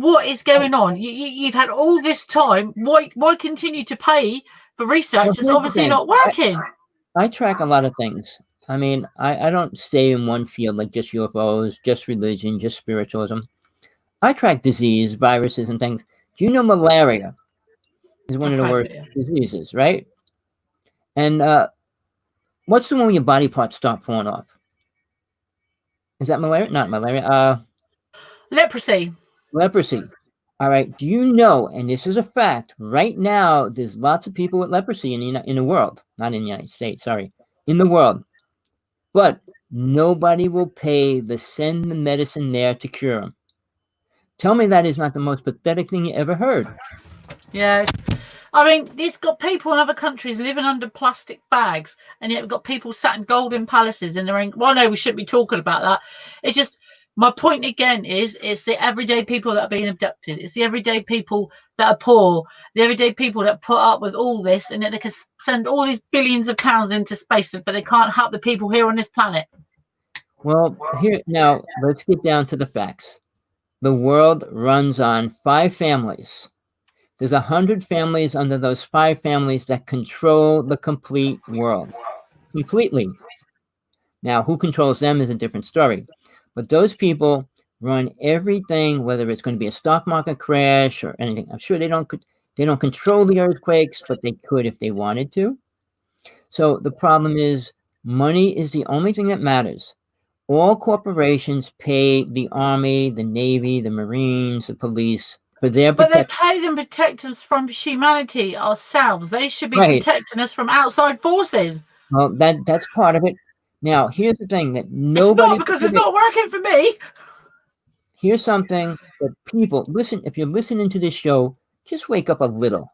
What is going on? You've had all this time. Why continue to pay for research Well, that's here's the obviously thing. not working? I track a lot of things. I mean, I don't stay in one field like just UFOs, just religion, just spiritualism. I track disease, viruses, and things. Do you know malaria is one I've of the heard of worst it. diseases, right? And what's the one where your body parts start falling off? Is that malaria? Not malaria. Leprosy. Leprosy. All right. Do you know? And this is a fact. Right now, there's lots of people with leprosy in the world, not in the United States. Sorry, in the world. But nobody will pay to send the medicine there to cure them. Tell me that is not the most pathetic thing you ever heard. Yes. I mean, it's got people in other countries living under plastic bags, and yet we've got people sat in golden palaces in their own. Well, no, we shouldn't be talking about that. It just, my point again is, it's the everyday people that are being abducted. It's the everyday people that are poor, the everyday people that put up with all this, and then they can send all these billions of pounds into space, but they can't help the people here on this planet. Well, here now, let's get down to the facts. The world runs on 5 families. There's 100 families under those 5 families that control the complete world. Completely. Now, who controls them is a different story. But those people run everything, whether it's going to be a stock market crash or anything. I'm sure they don't control the earthquakes, but they could if they wanted to. So the problem is money is the only thing that matters. All corporations pay the Army, the Navy, the Marines, the police for their But they protection. pay them protect us from humanity ourselves. They should be Right. protecting us from outside forces. Well, that's part of it. Now, here's the thing that It's not, nobody because it's predicts. not working for me. Here's something that people listen. If you're listening to this show, just wake up a little.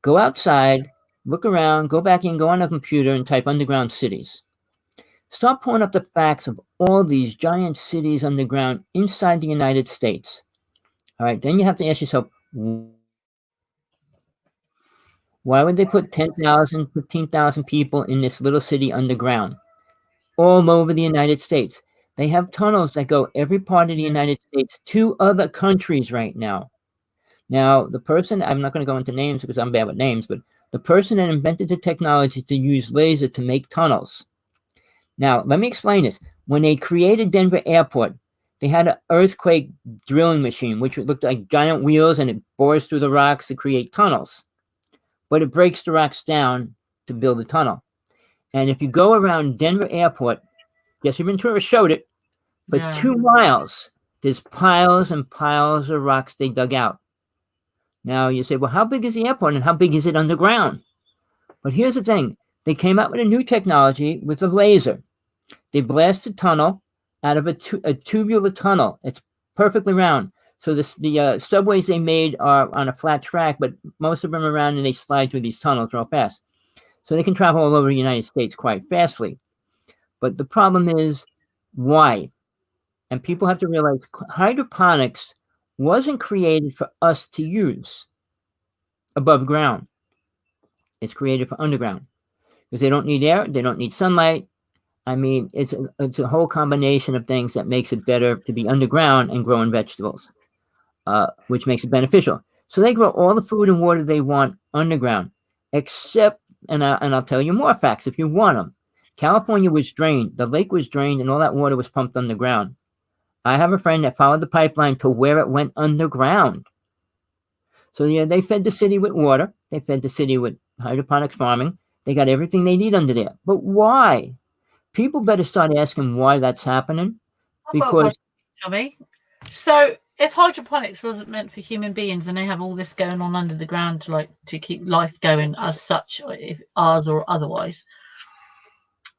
Go outside, look around, go back in, go on a computer and type underground cities. Start pulling up the facts of all these giant cities underground inside the United States. All right, then you have to ask yourself, why would they put 10,000, 15,000 people in this little city underground all over the United States? They have tunnels that go every part of the United States to other countries right now. Now, the person, I'm not going to go into names because I'm bad with names, but the person that invented the technology to use laser to make tunnels. Now, let me explain this. When they created Denver Airport, they had an earthquake drilling machine, which looked like giant wheels, and it bores through the rocks to create tunnels. But it breaks the rocks down to build a tunnel. And if you go around Denver Airport, Jesse Ventura showed it, for Yeah. 2 miles, there's piles and piles of rocks they dug out. Now you say, well, how big is the airport and how big is it underground? But here's the thing. They came out with a new technology with a laser. They blast a tunnel out of a tubular tunnel. It's perfectly round. So the subways they made are on a flat track, but most of them are round and they slide through these tunnels real fast. So they can travel all over the United States quite fastly. But the problem is, why? And people have to realize hydroponics wasn't created for us to use above ground. It's created for underground because they don't need air, they don't need sunlight. I mean, it's a whole combination of things that makes it better to be underground and growing vegetables, which makes it beneficial. So they grow all the food and water they want underground, except, and I'll tell you more facts if you want them. California was drained, the lake was drained, and all that water was pumped underground. I have a friend that followed the pipeline to where it went underground. So yeah, they fed the city with water. They fed the city with hydroponics farming. They got everything they need under there. But why? People better start asking why that's happening. I've got a Because question, Tommy. So, if hydroponics wasn't meant for human beings, and they have all this going on under the ground to keep life going as such, if ours or otherwise,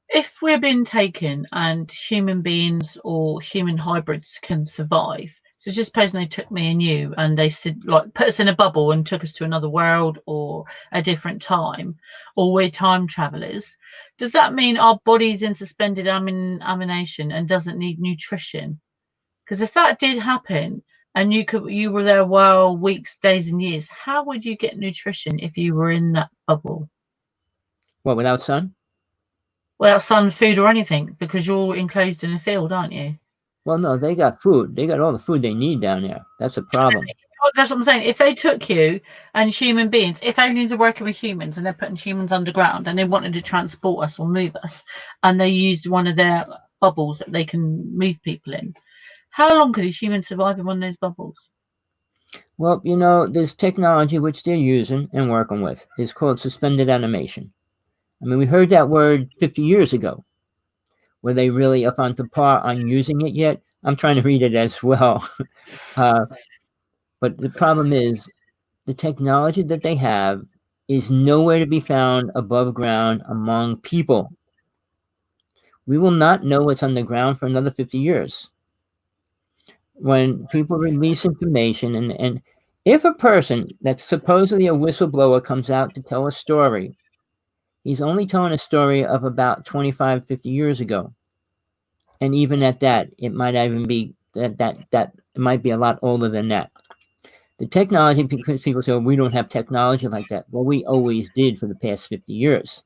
if we're being taken and human beings or human hybrids can survive, so just suppose they took me and you and they said, like, put us in a bubble and took us to another world or a different time, or we're time travelers, does that mean our body's in suspended animation and doesn't need nutrition? Because if that did happen and you were there weeks, days and years, how would you get nutrition if you were in that bubble? what, without sun? Without sun, food or anything, because you're enclosed in a field, aren't you? Well, no, they got food. They got all the food they need down there. That's a problem. Oh, that's what I'm saying. If they took you and human beings, if aliens are working with humans and they're putting humans underground and they wanted to transport us or move us, and they used one of their bubbles that they can move people in, how long could a human survive in one of those bubbles? Well, there's technology which they're using and working with. It's called suspended animation. I mean, we heard that word 50 years ago. Were they really up on the par on using it yet? I'm trying to read it as well. Uh, but the problem is the technology that they have is nowhere to be found above ground among people. We will not know what's underground for another 50 years. When people release information, and if a person that's supposedly a whistleblower comes out to tell a story, he's only telling a story of about 25, 50 years ago. And even at that, it might even be that it might be a lot older than that. The technology, because people say, well, we don't have technology like that. Well, we always did for the past 50 years.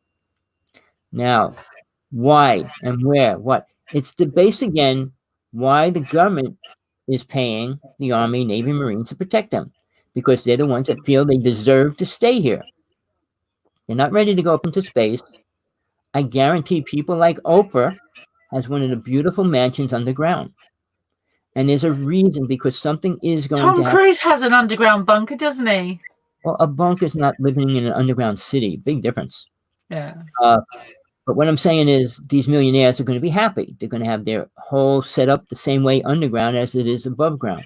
Now, why and where? What? It's the base again why the government is paying the Army, Navy, Marines to protect them, because they're the ones that feel they deserve to stay here. They're not ready to go up into space. I guarantee people like Oprah has one of the beautiful mansions underground. And there's a reason, because something is going to Tom happen. Cruise has an underground bunker, doesn't he? Well, a bunk is not living in an underground city. Big difference. Yeah. Uh, but what I'm saying is these millionaires are going to be happy. They're going to have their whole setup the same way underground as it is above ground.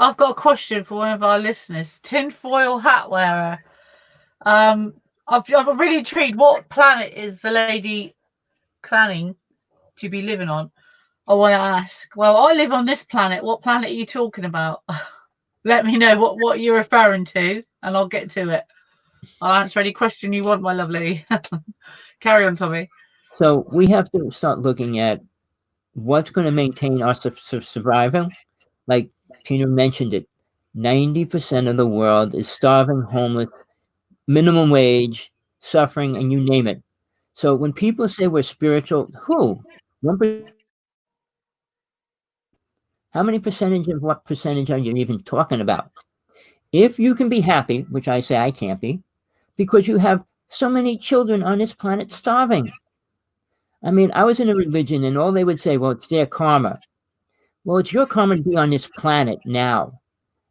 I've got a question for one of our listeners. Tinfoil hat wearer. I'm really intrigued. What planet is the lady planning to be living on? I want to ask. Well, I live on this planet. What planet are you talking about? Let me know what you're referring to, and I'll get to it. I'll answer any question you want, my lovely. Carry on, Tommy. So we have to start looking at what's going to maintain our survival. Like Tina mentioned it, 90% of the world is starving, homeless, minimum wage, suffering, and you name it. So when people say we're spiritual, who? 1% of the world is spiritual. How many percentage of what percentage are you even talking about? If you can be happy, which I say I can't be, because you have so many children on this planet starving. I mean, I was in a religion and all they would say, well, it's their karma. Well, it's your karma to be on this planet now.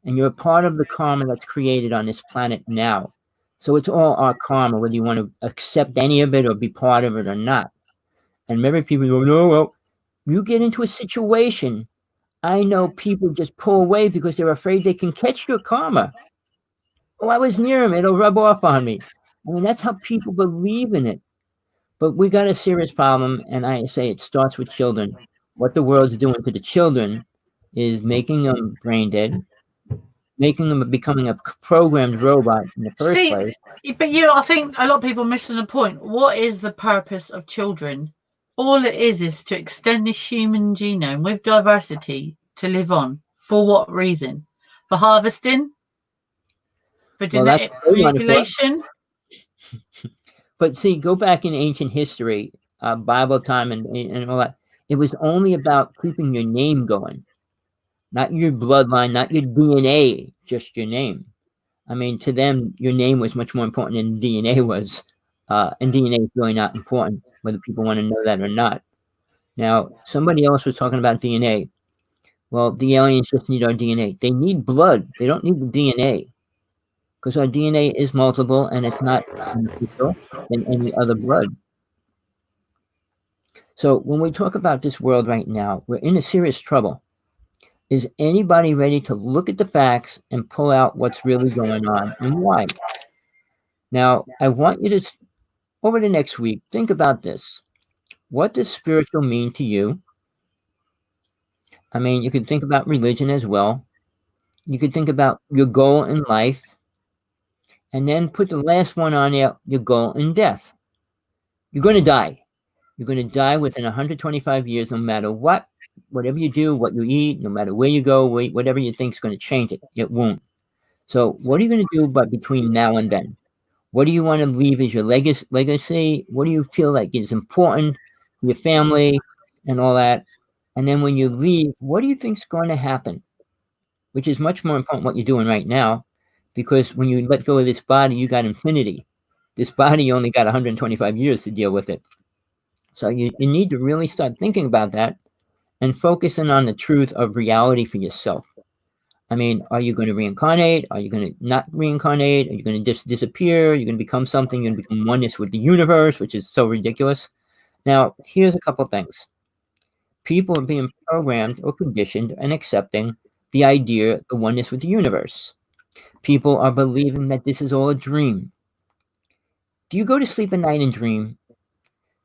And you're a part of the karma that's created on this planet now. So it's all our karma, whether you want to accept any of it or be part of it or not. And many people go, no, well, you get into a situation. I know people just pull away because they're afraid they can catch your karma. Oh, I was near him. It'll rub off on me. I mean, that's how people believe in it. But we got a serious problem, and I say it starts with children. What the world's doing to the children is making them brain dead, making them becoming a programmed robot in the first See, place. but I think a lot of people are missing the point. What is the purpose of children? All it is to extend the human genome with diversity to live on. For what reason? For harvesting? For Well, that's genetic what they want it for. manipulation? But see, go back in ancient history, Bible time, and all that. It was only about keeping your name going, not your bloodline, not your DNA, just your name. I mean, to them, your name was much more important than DNA was, and DNA is really not important, whether people want to know that or not. Now, somebody else was talking about DNA. Well, the aliens just need our DNA. They need blood. They don't need the DNA, because our DNA is multiple and it's not beneficial than any other blood. So when we talk about this world right now, we're in a serious trouble. Is anybody ready to look at the facts and pull out what's really going on and why? Now, I want you to, over the next week, think about this. What does spiritual mean to you? I mean, you could think about religion as well. You could think about your goal in life, and then put the last one on there, your goal in death. You're going to die. You're going to die within 125 years, no matter what, whatever you do, what you eat, no matter where you go, whatever you think is going to change it. It won't. So, what are you going to do but between now and then? What do you want to leave as your legacy? What do you feel like is important to your family and all that? And then when you leave, what do you think's going to happen? Which is much more important what you're doing right now, because when you let go of this body, you got infinity. This body only got 125 years to deal with it. So you need to really start thinking about that and focusing on the truth of reality for yourself. I mean, are you going to reincarnate? Are you going to not reincarnate? Are you going to just disappear? Are you going to become something? You're going to become oneness with the universe, which is so ridiculous. Now, here's a couple things. People are being programmed or conditioned and accepting the idea, the oneness with the universe. People are believing that this is all a dream. Do you go to sleep at night and dream?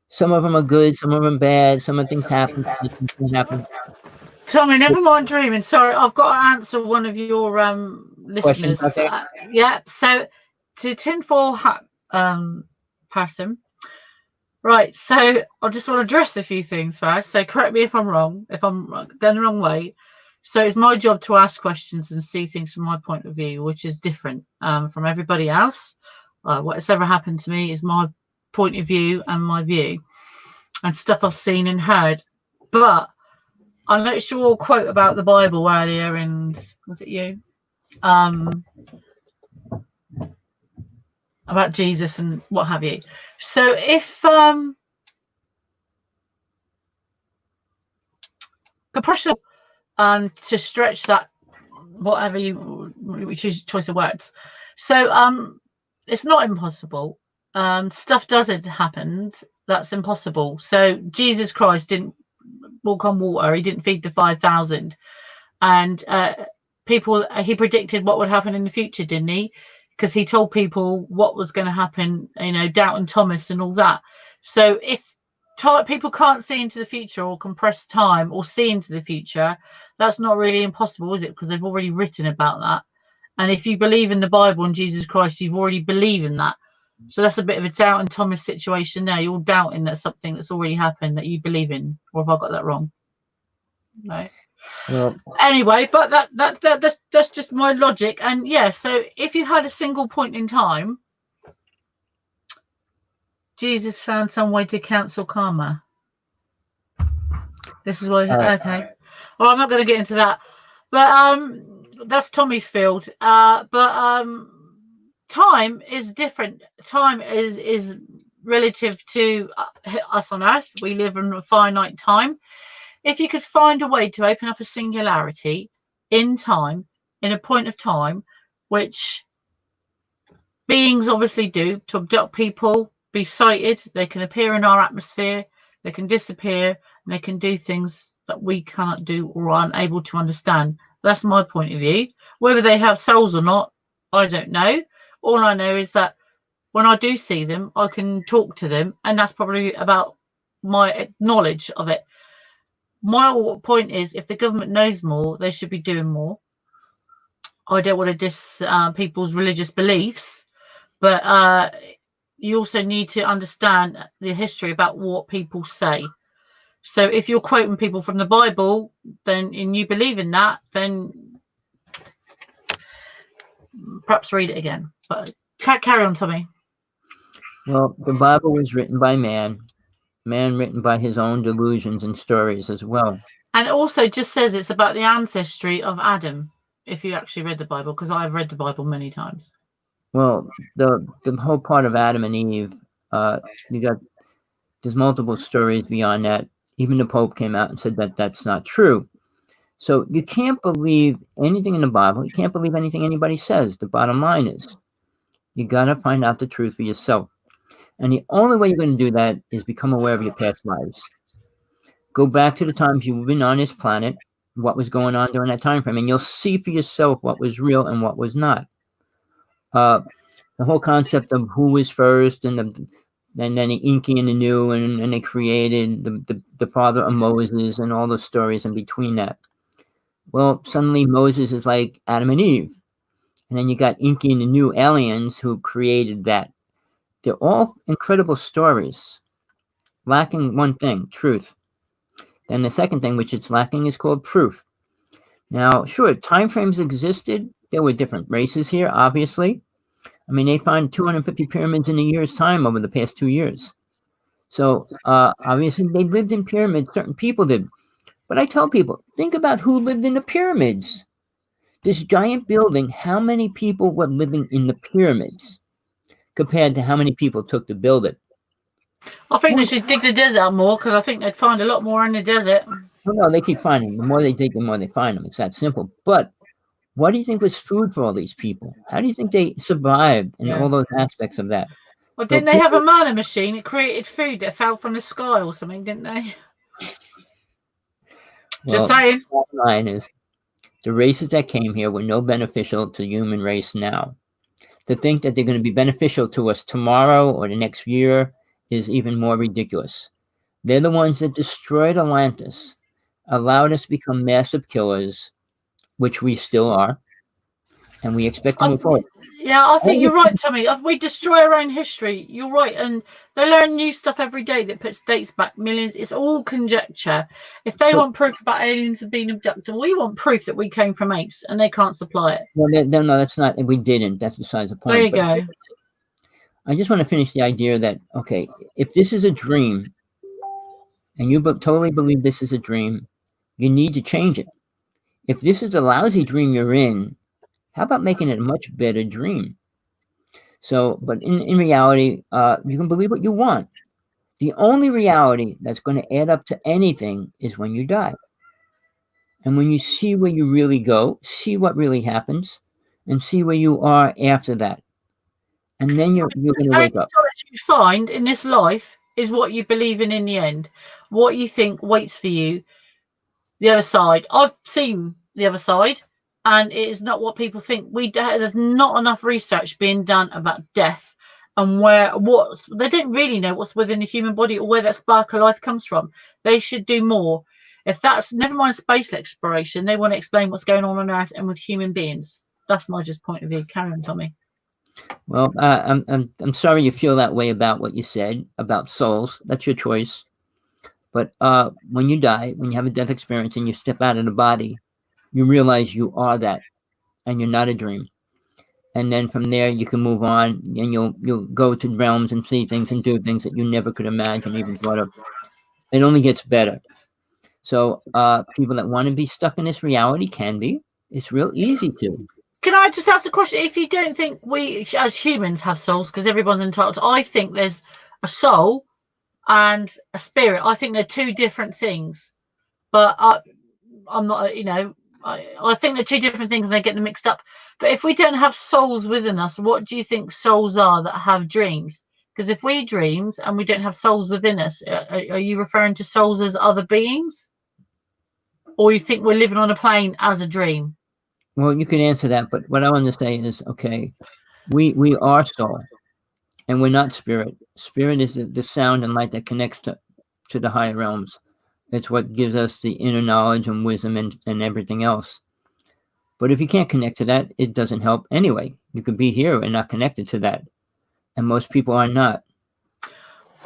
Some of them are good, some of them bad, some of things happen, some of things don't happen. Tommy, never mind dreaming. Sorry, I've got to answer one of your Questions listeners. out there? Yeah, so to tinfoil hat person. Right, so I just want to address a few things first. So correct me if I'm wrong, if I'm going the wrong way. So it's my job to ask questions and see things from my point of view, which is different from everybody else. What's ever happened to me is my point of view and my view and stuff I've seen and heard. But I noticed your quote about the Bible earlier, and was it you? About Jesus and what have you. So if compression to stretch that, whatever you choose choice of words. So it's not impossible. Stuff doesn't happen that's impossible. So Jesus Christ didn't walk on water. He didn't feed the 5,000, and people. He predicted what would happen in the future, didn't he? Because he told people what was going to happen. You know, doubting Thomas and all that. So if people can't see into the future or compress time or see into the future, that's not really impossible, is it? Because they've already written about that. And if you believe in the Bible and Jesus Christ, you've already believed in that. So that's a bit of a doubting Thomas situation there. You're doubting that something that's already happened that you believe in. Or have I got that wrong? No. Well, Anyway, but that's just my logic. And yeah, so if you had a single point in time, Jesus found some way to cancel karma. This is why. Okay. Well, I'm not going to get into that, but that's Tommy's field. But time is different. Time is relative to us on Earth. We live in a finite time. If you could find a way to open up a singularity in time, in a point of time, which beings obviously do, to abduct people, be sighted, they can appear in our atmosphere, they can disappear, and they can do things that we cannot do or are unable to understand. That's my point of view. Whether they have souls or not, I don't know. All I know is that when I do see them, I can talk to them, and that's probably about my knowledge of it. My point is, if the government knows more, they should be doing more. I don't want to diss people's religious beliefs, but you also need to understand the history about what people say. So if you're quoting people from the Bible, then and you believe in that, then perhaps read it again. But carry on, Tommy. well, the Bible was written by man written by his own delusions and stories as well. And it also just says it's about the ancestry of Adam, if you actually read the Bible, because I've read the Bible many times. Well, the whole part of Adam and Eve, there's multiple stories beyond that. Even the Pope came out and said that that's not true. So you can't believe anything in the Bible. You can't believe anything anybody says. The bottom line is you got to find out the truth for yourself. And the only way you're going to do that is become aware of your past lives. Go back to the times you've been on this planet, what was going on during that time frame, and you'll see for yourself what was real and what was not. The whole concept of who was first and then the Inky and the New, and they created the father of Moses and all the stories in between that. Well, suddenly Moses is like Adam and Eve. And then you got Inky and the New aliens who created that. They're all incredible stories, lacking one thing, truth. Then the second thing, which it's lacking, is called proof. Now, sure, time frames existed. There were different races here, obviously. I mean, they found 250 pyramids in a year's time over the past 2 years. So, obviously, they lived in pyramids. Certain people did. But But I tell people, think about who lived in the pyramids. This giant building, how many people were living in the pyramids compared to how many people took to build it? I think they should dig the desert out more because I think they'd find a lot more in the desert. Well, no, they keep finding them. The more they dig, the more they find them. It's that simple. But what do you think was food for all these people? How do you think they survived in Yeah. all those aspects of that? Well, So didn't they have a people, mana machine? It created food that fell from the sky or something, didn't they? Just well, saying. the bottom line is the races that came here were no beneficial to the human race now. To think that they're going to be beneficial to us tomorrow or the next year is even more ridiculous. They're the ones that destroyed Atlantis, allowed us to become massive killers, which we still are, and we expect to I, move forward. yeah, I think All you're the right, Tommy. We destroy our own history. You're right, and they learn new stuff every day that puts dates back millions. It's all conjecture. If they But want proof about aliens being abducted, we want proof that we came from apes, and they can't supply it. well, no, that's not. We didn't. That's besides the There point. you But go. I just want to finish the idea that okay, if this is a dream, and you totally believe this is a dream, you need to change it. If this is a lousy dream you're in, how about making it a much better dream? So, but in reality, you can believe what you want. The only reality that's going to add up to anything is when you die. And when you see where you really go, see what really happens, and see where you are after that. And then you're going to The only wake up. solace you find in this life is what you believe in the end, what you think waits for you the other side. I've seen the other side, and it is not what people think. There's not enough research being done about death and what's they don't really know what's within the human body or where that spark of life comes from. They should do more. If that's never mind space exploration, they want to explain what's going on Earth and with human beings. That's my just point of view. Carry on, Tommy. Well, I'm sorry you feel that way about what you said about souls. That's your choice. But when you die, when you have a death experience and you step out of the body, you realize you are that, and you're not a dream. And then from there, you can move on, and you'll go to realms and see things and do things that you never could imagine, even thought of. It only gets better. So people that want to be stuck in this reality can be. It's real easy to. Can I just ask a question? If you don't think we as humans have souls, because everyone's entitled to, I think there's a soul and a spirit. I think they're two different things. But I'm not, I think they're two different things and they get them mixed up. But if we don't have souls within us, what do you think souls are that have dreams? Because if we dreams and we don't have souls within us, are you referring to souls as other beings? Or you think we're living on a plane as a dream? Well, you can answer that, but what I want to say is, okay, we are soul, and we're not spirit. Spirit is the sound and light that connects to the higher realms. It's what gives us the inner knowledge and wisdom and everything else. But if you can't connect to that, it doesn't help anyway. You could be here and not connected to that, and most people are not.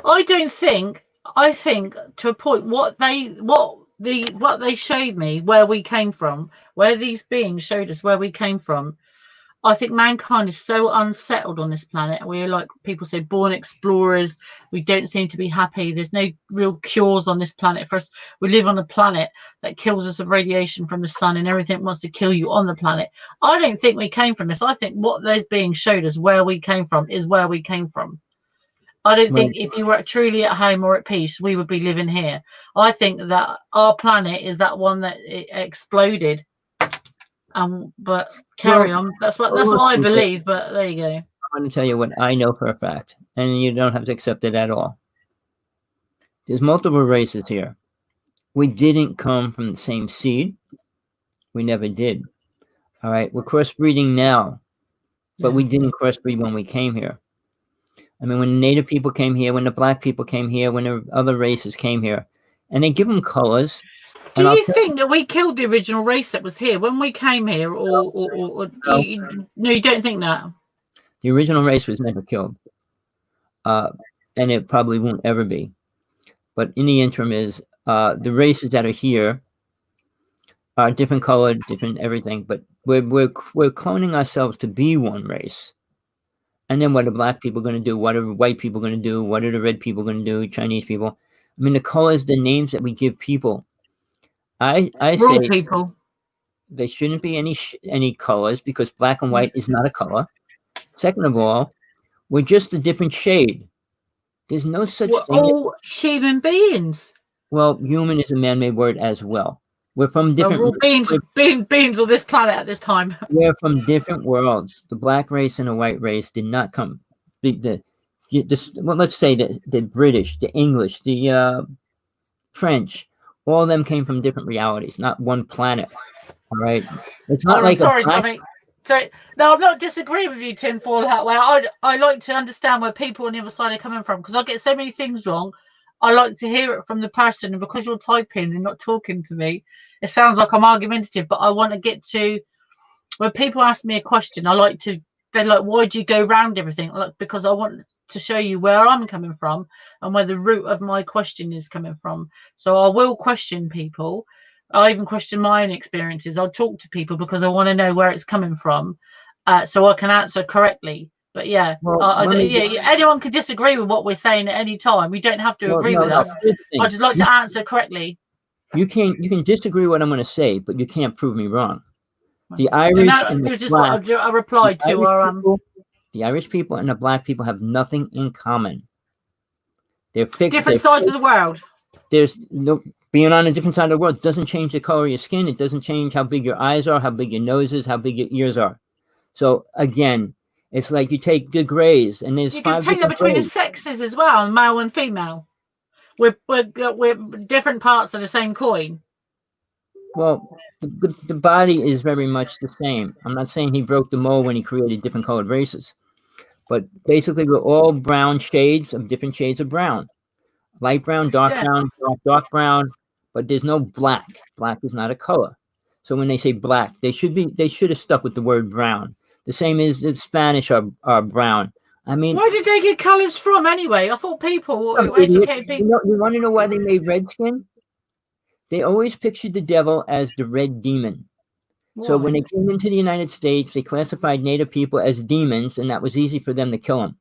I don't think. I think to a point what they showed me where we came from, where these beings showed us where we came from. I think mankind is so unsettled on this planet. We're like people say, born explorers. We don't seem to be happy. There's no real cures on this planet for us. We live on a planet that kills us of radiation from the sun, and everything wants to kill you on the planet. I don't think we came from this. I think what those beings showed us where we came from is where we came from. I don't Well, think if you were truly at home or at peace, we would be living here. I think that our planet is that one that exploded. But carry well, on. That's what well, I believe. But there you go. I want to tell you what I know for a fact, and you don't have to accept it at all. There's multiple races here. We didn't come from the same seed. We never did. All right, we're crossbreeding now, but Yeah. we didn't crossbreed when we came here. I mean, when the Native people came here, when the Black people came here, when the other races came here, and they give them colors. Do And I'll you tell think that we killed the original race that was here when we came here, or you, no? You don't think that? the original race was never killed, uh, and it probably won't ever be. But in the interim, is the races that are here are different colored, different everything. But we're cloning ourselves to be one race. And then what are black people going to do? What are white people going to do? What are the red people going to do? Chinese people. I mean, the colors, the names that we give people I We're all say people. there shouldn't be any colors because black and white is not a color. Second of all, we're just a different shade. There's no We're such thing. all human beings. Well, human is a man-made word as well. We're from Well, we're different. all beings on this planet at this time. We're from different worlds. The black race and the white race did not come. Well, let's say the British, the English, the French, all of them came from different realities, not one planet. All right, it's not Hold on, like a sorry, black. Tommy. Sorry. No, I'm not disagreeing with you, Tinfoil Hat. Way. I like to understand where people on the other side are coming from because I get so many things wrong. I like to hear it from the person, and because you're typing and not talking to me, it sounds like I'm argumentative. But I want to get to when people ask me a question. I like to. They're like, "Why do you go round everything?" Like, because I want to show you where I'm coming from and where the root of my question is coming from. So I will question people. I even question my own experiences. I'll talk to people because I want to know where it's coming from, so I can answer correctly. But yeah, Well, let me. anyone can disagree with what we're saying at any time. We don't have to Well, agree no, with no. us. Here's the I thing. just like to answer correctly. You can disagree what I'm going to say, but you can't prove me wrong. The And Irish that and the was just black, what I the replied to. Irish Or people, the Irish people and the black people have nothing in common. They're fixed. different sides of the world. There's no being on a different side of the world doesn't change the color of your skin. It doesn't change how big your eyes are, how big your nose is, how big your ears are. So again, it's like you take the grays, and there's You can 5 take that different between the grays. sexes as well, male and female. We're different parts of the same coin. Well, the body is very much the same. I'm not saying he broke the mold when he created different colored races, but basically we're all brown shades of different shades of brown. Light brown, Yeah. dark brown, but there's no black. Black is not a color. So when they say black, they should have stuck with the word brown. The same as the Spanish are brown. I mean, Where did they get colours from anyway? I thought some people, idiot. educated You people. know, you want to know why they made redskin? They always pictured the devil as the red demon. So when Why? they came into the United States, they classified Native people as demons, and that was easy for them to kill them.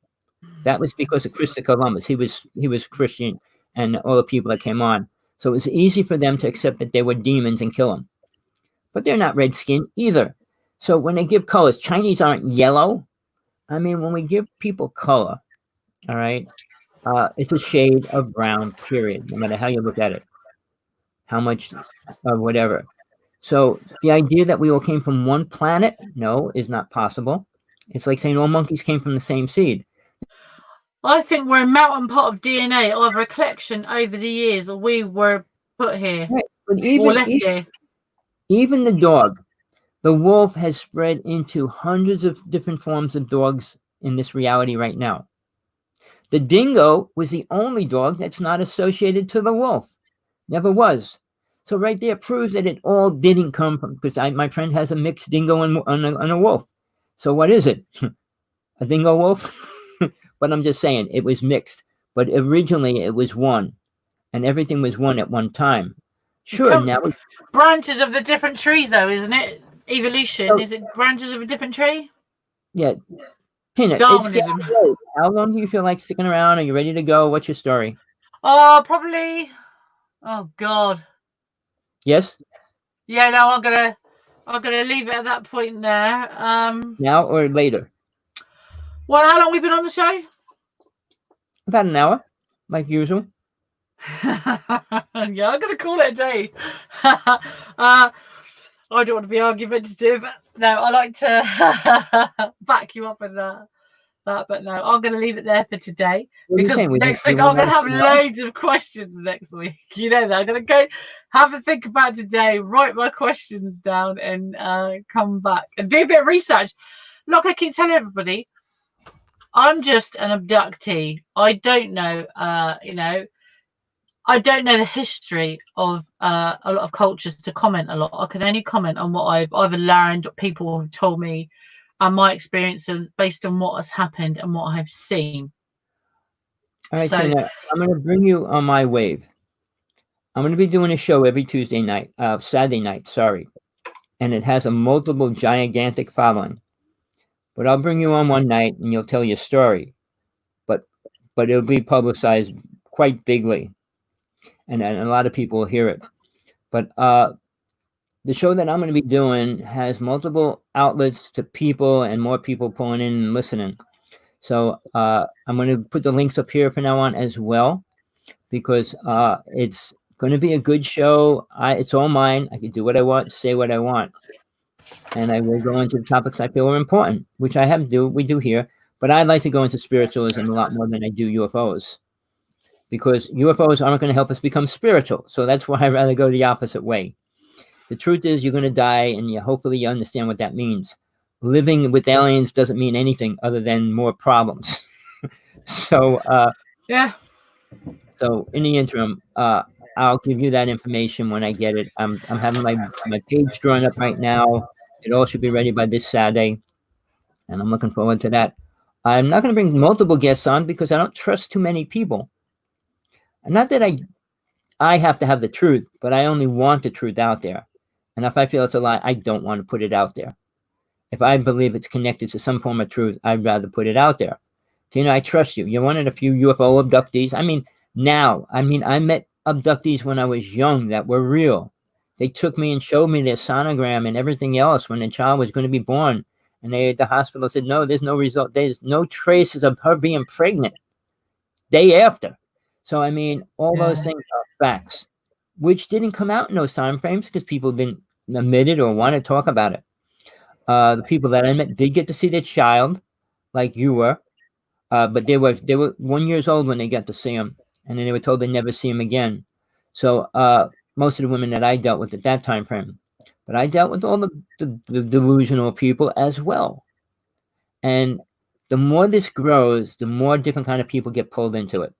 That was because of Christopher Columbus. He was Christian, and all the people that came on. So it was easy for them to accept that they were demons and kill them. But they're not red skin either. So when they give colors, Chinese aren't yellow. I mean, when we give people color, all right, it's a shade of brown. Period. No matter how you look at it, how much of whatever. So the idea that we all came from one planet, no, is not possible. It's like saying all monkeys came from the same seed. I think we're a melting pot of DNA, either a collection over the years, or we were put here Right. But or left here. even the dog, the wolf has spread into hundreds of different forms of dogs in this reality right now. The dingo was the only dog that's not associated to the wolf. Never was. So right there proves that it all didn't come from, because my friend has a mixed dingo and a wolf. So what is it? A dingo wolf? But I'm just saying it was mixed. But originally it was one, and everything was one at one time. Sure, Come now branches of the different trees, though, isn't it? Evolution so, is it branches of a different tree? yeah, Tina, it's getting Darwinism. late. How long do you feel like sticking around? Are you ready to go? What's your story? Oh, probably. Oh God. Yes, Yeah, no, I'm gonna leave it at that point there. now or later? Well, how long we been on the show? About an hour, like usual. Yeah, I'm gonna call it a day. I don't want to be argumentative. No, I like to back you up in that, but no, I'm going to leave it there for today What are you because saying? next You week want I'm to going to have have an hour? loads of questions next week. You know that I'm going to go have a think about today, write my questions down, and come back and do a bit of research. Like I keep telling everybody, I'm just an abductee. I don't know, I don't know the history of a lot of cultures to comment a lot. I can only comment on what I've either learned, people have told me, and my experience based on what has happened and what I've seen. All right, So Tina, I'm going to bring you on my wave. I'm going to be doing a show every Tuesday night, Saturday night, sorry. And it has a multiple gigantic following. But I'll bring you on one night and you'll tell your story. But but it'll be publicized quite bigly. And a lot of people will hear it. But the show that I'm going to be doing has multiple outlets to people and more people pulling in and listening. So I'm going to put the links up here from now on as well, because it's going to be a good show. It's all mine. I can do what I want, say what I want, and I will go into the topics I feel are important, which we do here. But I'd like to go into spiritualism a lot more than I do UFOs, because UFOs aren't going to help us become spiritual. So that's why I'd rather go the opposite way. The truth is, you're going to die, and hopefully you understand what that means. Living with aliens doesn't mean anything other than more problems. So, Yeah. so in the interim, I'll give you that information when I get it. I'm having my page drawn up right now. It all should be ready by this Saturday, and I'm looking forward to that. I'm not going to bring multiple guests on because I don't trust too many people. And not that I have to have the truth, but I only want the truth out there. And if I feel it's a lie, I don't want to put it out there. If I believe it's connected to some form of truth, I'd rather put it out there. Tina, I trust you. You're one of the few UFO abductees. I met abductees when I was young that were real. They took me and showed me their sonogram and everything else when the child was going to be born. And the hospital said, no, there's no result. There's no traces of her being pregnant day after. So, all those things are facts, which didn't come out in those time frames because people didn't admit it or want to talk about it. The people that I met did get to see their child, like you were, but they were 1 year old when they got to see him, and then they were told they'd never see him again. So most of the women that I dealt with at that time frame, but I dealt with all the delusional people as well. And the more this grows, the more different kind of people get pulled into it.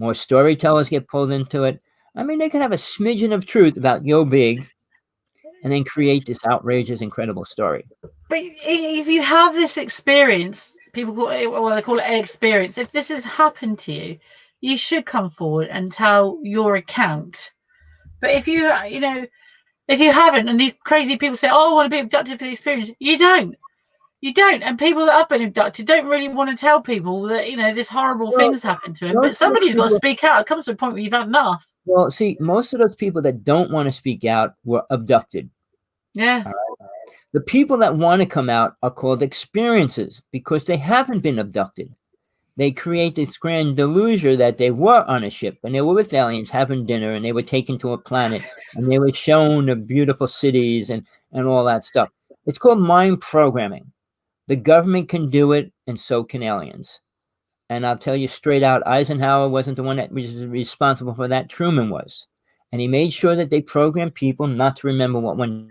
More storytellers get pulled into it. They could have a smidgen of truth about Yo Big and then create this outrageous, incredible story. But if you have this experience, people call it, well, they call it an experience. If this has happened to you, you should come forward and tell your account. But if you haven't, and these crazy people say, "Oh, I want to be abducted for the experience," you don't. You don't. And people that have been abducted don't really want to tell people that this horrible things happened to them. But somebody's got to speak out. It comes to a point where you've had enough. Well, see, most of those people that don't want to speak out were abducted. Yeah. All right? The people that want to come out are called experiences because they haven't been abducted. They create this grand delusion that they were on a ship and they were with aliens having dinner and they were taken to a planet and they were shown the beautiful cities and all that stuff. It's called mind programming. The government can do it, and so can aliens. And I'll tell you straight out, Eisenhower wasn't the one that was responsible for that. Truman was. And he made sure that they programmed people not to remember what went.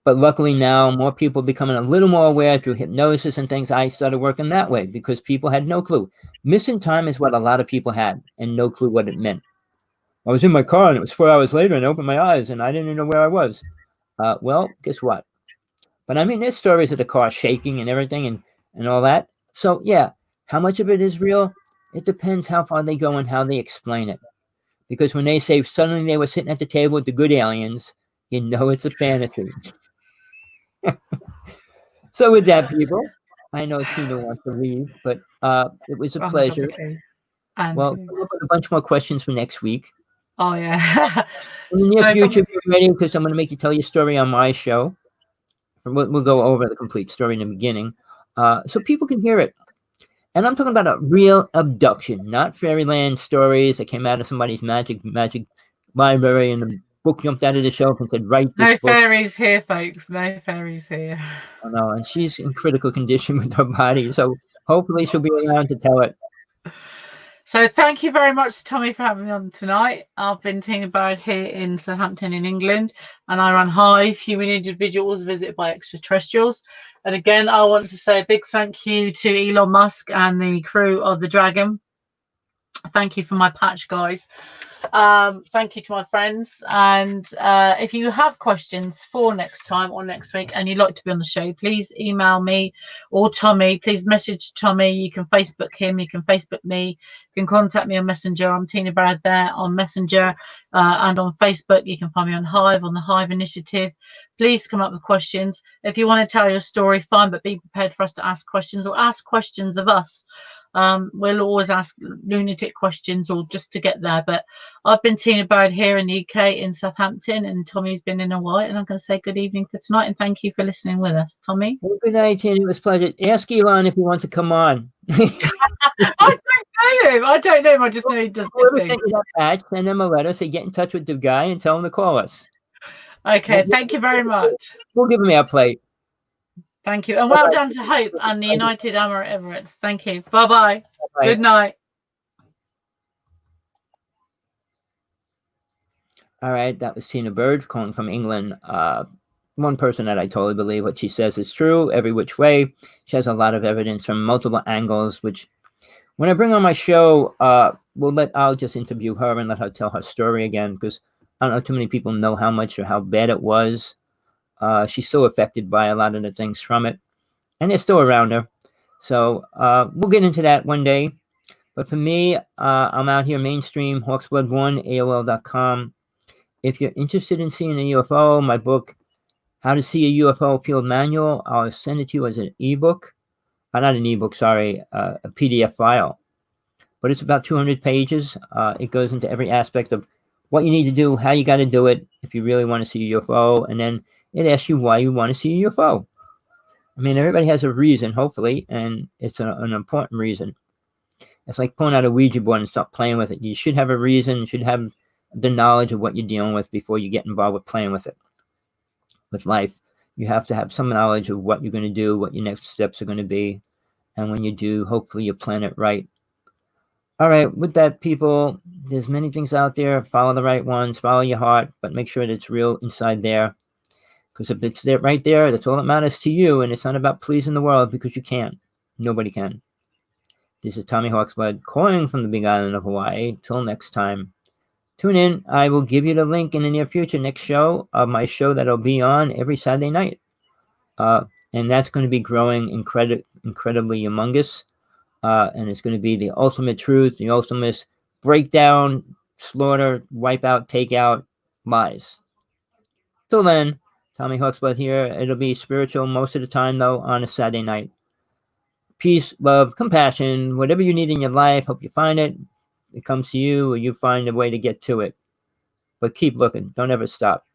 But luckily now, more people are becoming a little more aware through hypnosis and things. I started working that way because people had no clue. Missing time is what a lot of people had and no clue what it meant. I was in my car and it was 4 hours later and I opened my eyes and I didn't even know where I was. Well, guess what? But there's stories of the car shaking and everything and all that. So, yeah, how much of it is real? It depends how far they go and how they explain it. Because when they say suddenly they were sitting at the table with the good aliens, it's a fantasy. So with that, people, I know Tina wants to leave, but it was a pleasure. Well, come up with a bunch more questions for next week. Oh, yeah. In the near future, be ready because I'm going to make you tell your story on my show. We'll go over the complete story in the beginning so people can hear it. And I'm talking about a real abduction, not fairyland stories that came out of somebody's magic library and the book jumped out of the shelf and said, write this book. No fairies here, folks. No fairies here. Oh, no, and she's in critical condition with her body, so hopefully she'll be around to tell it. So thank you very much, Tommy, for having me on tonight. I've been Tina Bird here in Southampton in England, and I run Hive, Human Individuals Visited by Extraterrestrials. And again, I want to say a big thank you to Elon Musk and the crew of the Dragon. Thank you for my patch, guys. Thank you to my friends. And if you have questions for next time or next week and you'd like to be on the show, please email me or Tommy. Please message Tommy. You can Facebook him. You can Facebook me. You can contact me on Messenger. I'm Tina Brad there on Messenger and on Facebook. You can find me on Hive, on the Hive Initiative. Please come up with questions. If you want to tell your story, fine, but be prepared for us to ask questions or ask questions of us. We'll always ask lunatic questions or just to get there. But I've been Tina Bird here in the UK in Southampton, and Tommy's been in Hawaii. And I'm going to say good evening for tonight and thank you for listening with us, Tommy. Well, good night, Tina. It was a pleasure. Ask Elon if he wants to come on. I don't know him. I don't know him. I just know he does good Whoever things. sent you that badge, send him a letter. Say get in touch with the guy and tell him to call us. Okay, thank you very much. We'll give him airplay. Thank you. And well done to Hope and the United Arab Emirates. Thank you. Bye-bye. Bye. Good night. All right, that was Tina Bird calling from England. One person that I totally believe what she says is true every which way. She has a lot of evidence from multiple angles, which when I bring on my show, I'll just interview her and let her tell her story again, because I don't know too many people know how much or how bad it was. She's still affected by a lot of the things from it, and they're still around her. So we'll get into that one day. But for me, I'm out here mainstream, Hawksblood1, AOL.com. If you're interested in seeing a UFO, my book, How to See a UFO Field Manual, I'll send it to you as an ebook. Not an ebook, sorry, a PDF file. But it's about 200 pages. It goes into every aspect of what you need to do, how you got to do it if you really want to see a UFO, and then it asks you why you want to see a UFO. I mean, everybody has a reason, hopefully, and it's an important reason. It's like pulling out a Ouija board and stop playing with it. You should have a reason. You should have the knowledge of what you're dealing with before you get involved with playing with it. With life, you have to have some knowledge of what you're going to do, what your next steps are going to be. And when you do, hopefully you plan it right. All right, with that, people, there's many things out there. Follow the right ones, follow your heart, but make sure that it's real inside there. Because if it's there, right there, that's all that matters to you. And it's not about pleasing the world, because you can't. Nobody can. This is Tommy Hawksblood calling from the Big Island of Hawaii. Till next time. Tune in. I will give you the link in the near future. Next show of my show that'll be on every Saturday night. And that's going to be growing incredibly humongous. And it's going to be the ultimate truth, the ultimate breakdown, slaughter, wipe out, take out, lies. Till then, Tommy Hawksblood here. It'll be spiritual most of the time, though, on a Saturday night. Peace, love, compassion, whatever you need in your life. Hope you find it. It comes to you, or you find a way to get to it. But keep looking. Don't ever stop.